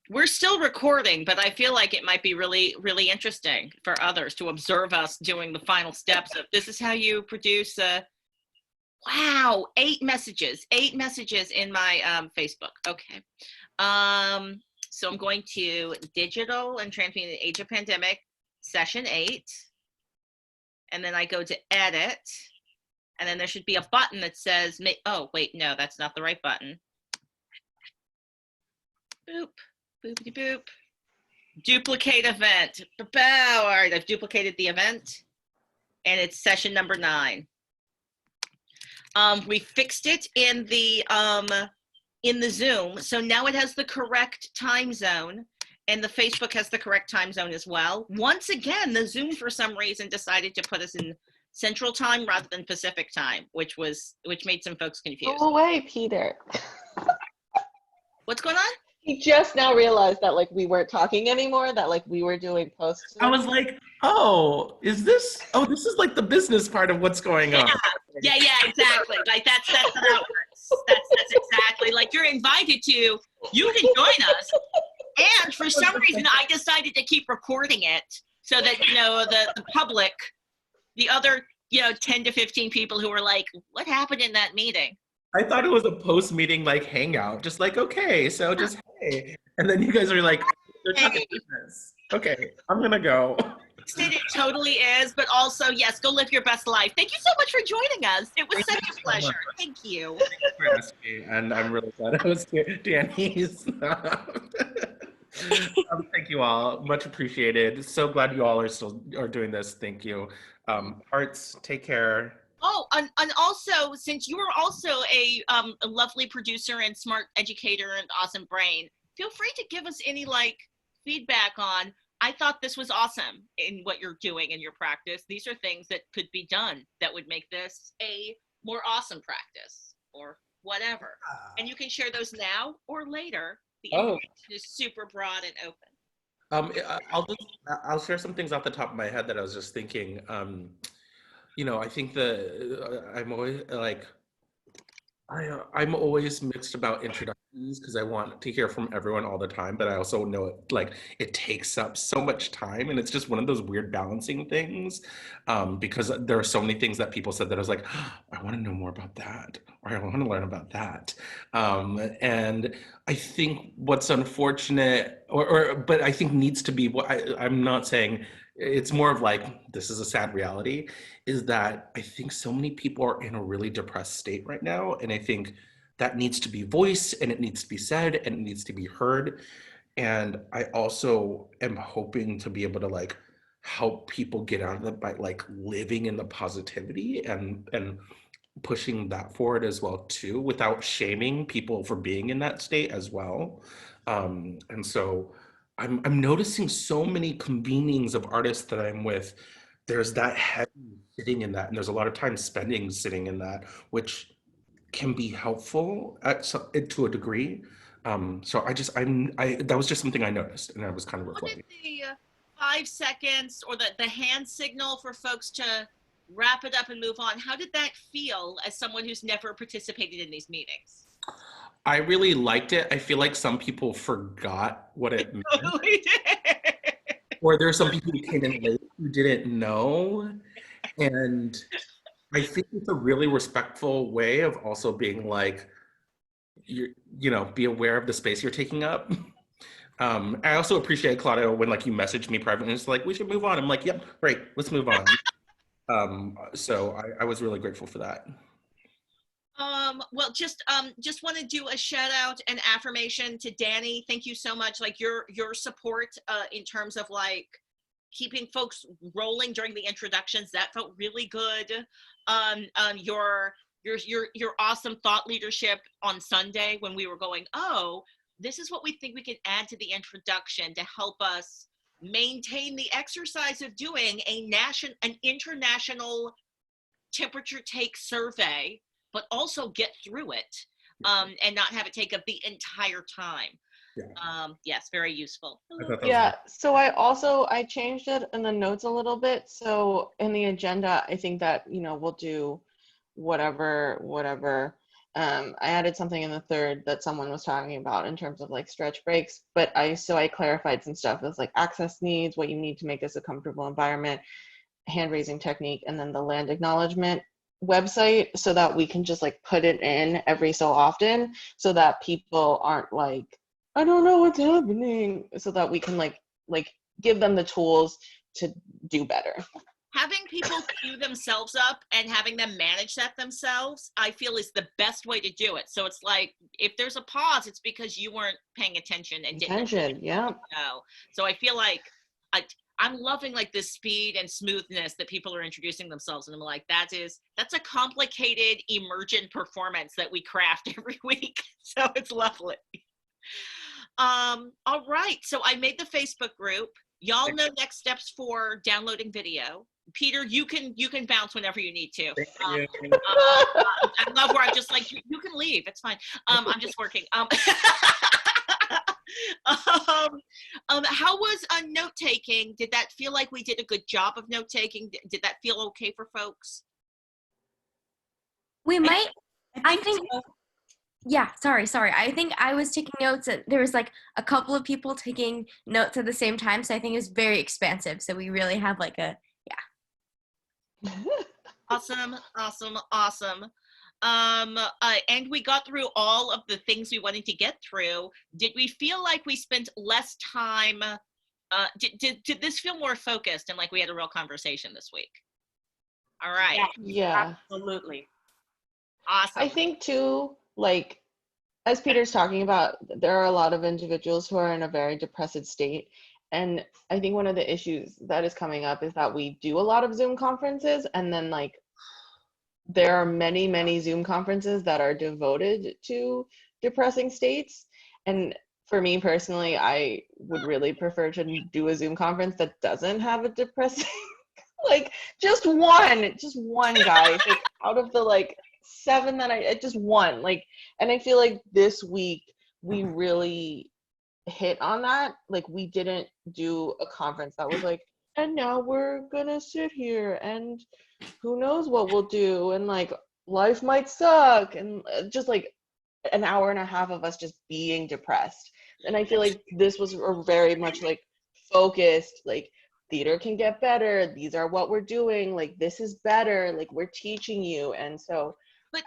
we're still recording, but I feel like it might be really, really interesting for others to observe us doing the final steps of this is how you produce a, wow, 8 messages in my Facebook. Okay. So I'm going to digital and transmedia in the age of pandemic, session 8. And then I go to edit. And then there should be a button that says, oh, wait, no, that's not the right button. Boop, boopity boop. Duplicate event. All right, I've duplicated the event. And it's session number 9. We fixed it in the Zoom. So now it has the correct time zone. And the Facebook has the correct time zone as well. Once again, the Zoom, for some reason, decided to put us in Central Time rather than Pacific Time, which made some folks confused. Go away, Peter. What's going on? He just now realized that like we weren't talking anymore, that like we were doing posts. I was like, oh, this is like the business part of what's going on. Yeah, exactly. Like that's how it works. That's exactly like you're invited to, you can join us. And for some reason, I decided to keep recording it so that, the public, the other, 10 to 15 people who were like, what happened in that meeting? I thought it was a post-meeting like hangout, just like, okay, so just hey. And then you guys are like, they're talking business. Okay, I'm gonna go. It totally is, but also, yes, go live your best life. Thank you so much for joining us. It was such a pleasure. Thank you. Thank you for asking, and I'm really glad it was Danny's. Thank you all, much appreciated. So glad you all are doing this. Thank you. Hearts, take care. Oh, and also, since you are also a lovely producer and smart educator and awesome brain, feel free to give us any feedback on, I thought this was awesome in what you're doing in your practice. These are things that could be done that would make this a more awesome practice or whatever. And you can share those now or later. The information is super broad and open. I'll share some things off the top of my head that I was just thinking. I think I'm always mixed about introductions because I want to hear from everyone all the time, but I also know it takes up so much time, and it's just one of those weird balancing things because there are so many things that people said that I was like, oh, I want to know more about that, or I want to learn about that. And I think what's unfortunate, but I think needs to be, I'm not saying, it's more of this is a sad reality, is that I think so many people are in a really depressed state right now. And I think that needs to be voiced, and it needs to be said, and it needs to be heard. And I also am hoping to be able to help people get out of it by living in the positivity and pushing that forward as well too, without shaming people for being in that state as well. And so I'm noticing so many convenings of artists that I'm with, there's that heavy sitting in that, and there's a lot of time spending sitting in that, which can be helpful to a degree. So that was just something I noticed, and I was kind of reflecting. What did the 5 seconds or the hand signal for folks to wrap it up and move on, how did that feel as someone who's never participated in these meetings? I really liked it. I feel like some people forgot what it meant. Totally did. Or there are some people who came in late who didn't know. And I think it's a really respectful way of also being be aware of the space you're taking up. I also appreciate, Claudia, when you messaged me privately and it's we should move on. I'm like, yep, great, let's move on. So I was really grateful for that. Well, just want to do a shout out and affirmation to Danny. Thank you so much. Your support in terms of keeping folks rolling during the introductions, that felt really good. Your awesome thought leadership on Sunday when we were going, oh, this is what we think we can add to the introduction to help us maintain the exercise of doing an international temperature take survey, but also get through it and not have it take up the entire time. Yes, very useful. I thought that was Yeah, so I changed it in the notes a little bit. So in the agenda, I think that, we'll do whatever. I added something in the third that someone was talking about in terms of like stretch breaks, but I clarified some stuff. It was like access needs, what you need to make this a comfortable environment, hand raising technique, and then the land acknowledgement website, so that we can just like put it in every so often so that people aren't like, I don't know what's happening, so that we can like give them the tools to do better. Having people queue themselves up and having them manage that themselves, I feel is the best way to do it. So it's like, if there's a pause, it's because you weren't paying attention and didn't know. So I feel like I'm loving like the speed and smoothness that people are introducing themselves. And I'm like, that's a complicated emergent performance that we craft every week. So it's lovely. All right, so I made the Facebook group. Y'all know next steps for downloading video. Peter, you can bounce whenever you need to. I love where I'm just like, you can leave, it's fine. I'm just working. How was note taking? Did that feel like we did a good job of note taking? Did that feel okay for folks? We might, I think yeah, sorry. I think I was taking notes. There was like a couple of people taking notes at the same time, so I think it was very expansive. So we really have like a, Awesome. And we got through all of the things we wanted to get through. Did we feel like we spent less time? Did this feel more focused and like we had a real conversation this week? All right. Yeah. Absolutely. Awesome. I think too, like, as Peter's talking about, there are a lot of individuals who are in a very depressive state. And I think one of the issues that is coming up is that we do a lot of Zoom conferences, and then like there are many Zoom conferences that are devoted to depressing states. And for me personally, I would really prefer to do a Zoom conference that doesn't have a depressing, like just one guy, like out of the like 7 that just one, like, and I feel like this week we really hit on that. Like we didn't do a conference that was like, and now we're gonna sit here and who knows what we'll do, and like life might suck, and just like an hour and a half of us just being depressed. And I feel like this was very much like focused, like theater can get better, these are what we're doing, like this is better, like we're teaching you. And so but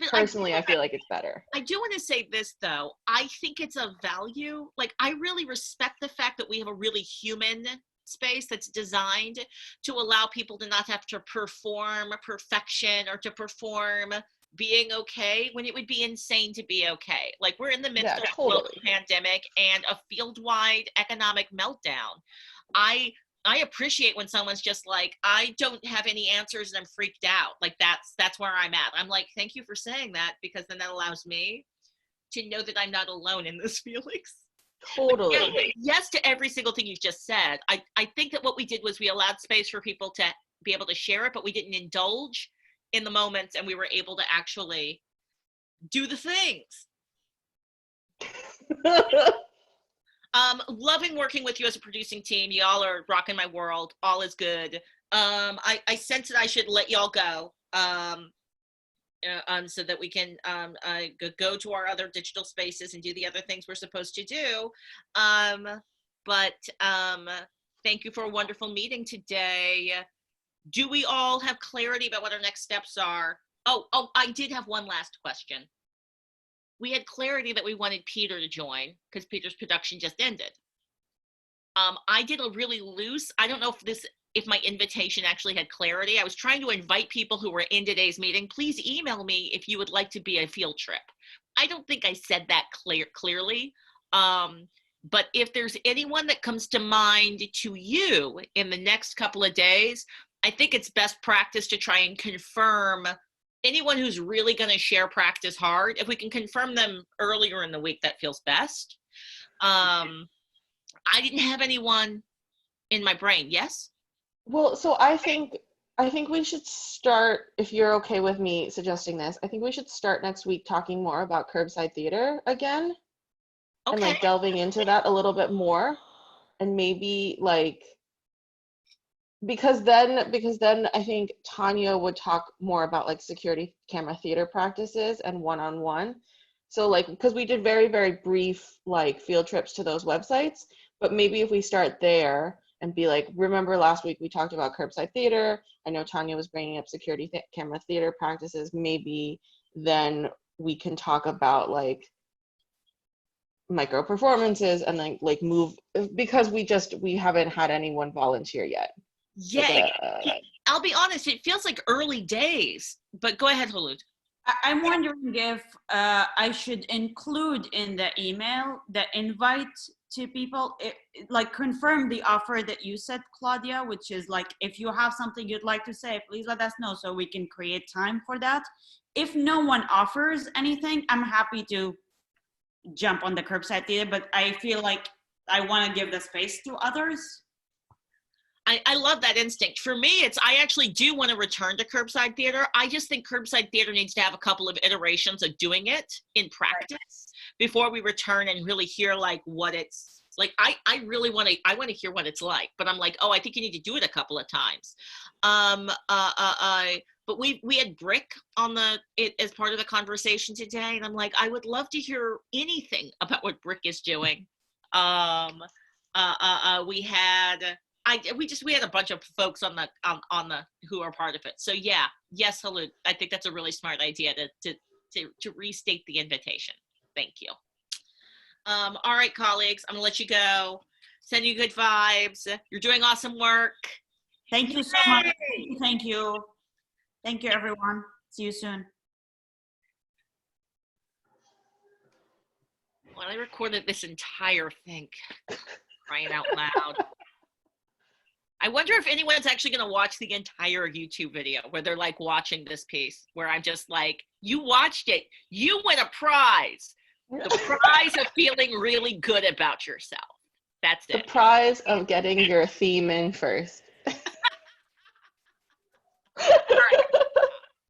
personally I feel like it's better. I do want to say this though, I think it's a value, like I really respect the fact that we have a really human space that's designed to allow people to not have to perform perfection or to perform being okay when it would be insane to be okay. Like we're in the midst of a global pandemic and a field-wide economic meltdown. I appreciate when someone's just like, I don't have any answers and I'm freaked out. Like that's where I'm at. I'm like, thank you for saying that, because then that allows me to know that I'm not alone in those feelings. Totally. Yeah, yes to every single thing you've just said. I think that what we did was we allowed space for people to be able to share it, but we didn't indulge in the moments, and we were able to actually do the things. Loving working with you as a producing team. Y'all are rocking my world. All is good. I sense that I should let y'all go. So that we can go to our other digital spaces and do the other things we're supposed to do. But thank you for a wonderful meeting today. Do we all have clarity about what our next steps are? Oh, I did have one last question. We had clarity that we wanted Peter to join because Peter's production just ended. I did a really loose, I don't know if my invitation actually had clarity. I was trying to invite people who were in today's meeting. Please email me if you would like to be a field trip. I don't think I said that clearly. But if there's anyone that comes to mind to you in the next couple of days, I think it's best practice to try and confirm anyone who's really going to share practice hard. If we can confirm them earlier in the week, that feels best. I didn't have anyone in my brain. Yes? Well, so I think we should start, if you're okay with me suggesting this, I think we should start next week talking more about curbside theater again. and like delving into that a little bit more, and maybe like because then I think Tanya would talk more about like security camera theater practices and one-on-one. So like, because we did very, very brief like field trips to those websites, but maybe if we start there and be like, remember last week we talked about curbside theater. I know Tanya was bringing up security camera theater practices. Maybe then we can talk about like micro performances and then like move, because we haven't had anyone volunteer yet. Yeah, I'll be honest, it feels like early days, but go ahead, Kholoud. I'm wondering if I should include in the email the invite to people, like confirm the offer that you said, Claudia, which is like, if you have something you'd like to say, please let us know so we can create time for that. If no one offers anything, I'm happy to jump on the curbside theater, but I feel like I want to give the space to others. I love that instinct. For me, I actually do want to return to curbside theater. I just think curbside theater needs to have a couple of iterations of doing it in practice before we return and really hear like what it's like. I really want to hear what it's like, but I'm like, oh, I think you need to do it a couple of times. But we had Brick on it as part of the conversation today, and I'm like, I would love to hear anything about what Brick is doing. We had a bunch of folks on the who are part of it. So yeah, yes, Kholoud, I think that's a really smart idea to restate the invitation. Thank you. All right, colleagues, I'm gonna let you go. Send you good vibes. You're doing awesome work. Thank you so much. Thank you. Thank you, everyone. See you soon. Well, I recorded this entire thing, crying out loud. I wonder if anyone's actually going to watch the entire YouTube video where they're like watching this piece, where I'm just like, you watched it, you win a prize. The prize of feeling really good about yourself. That's it. The prize of getting your theme in first.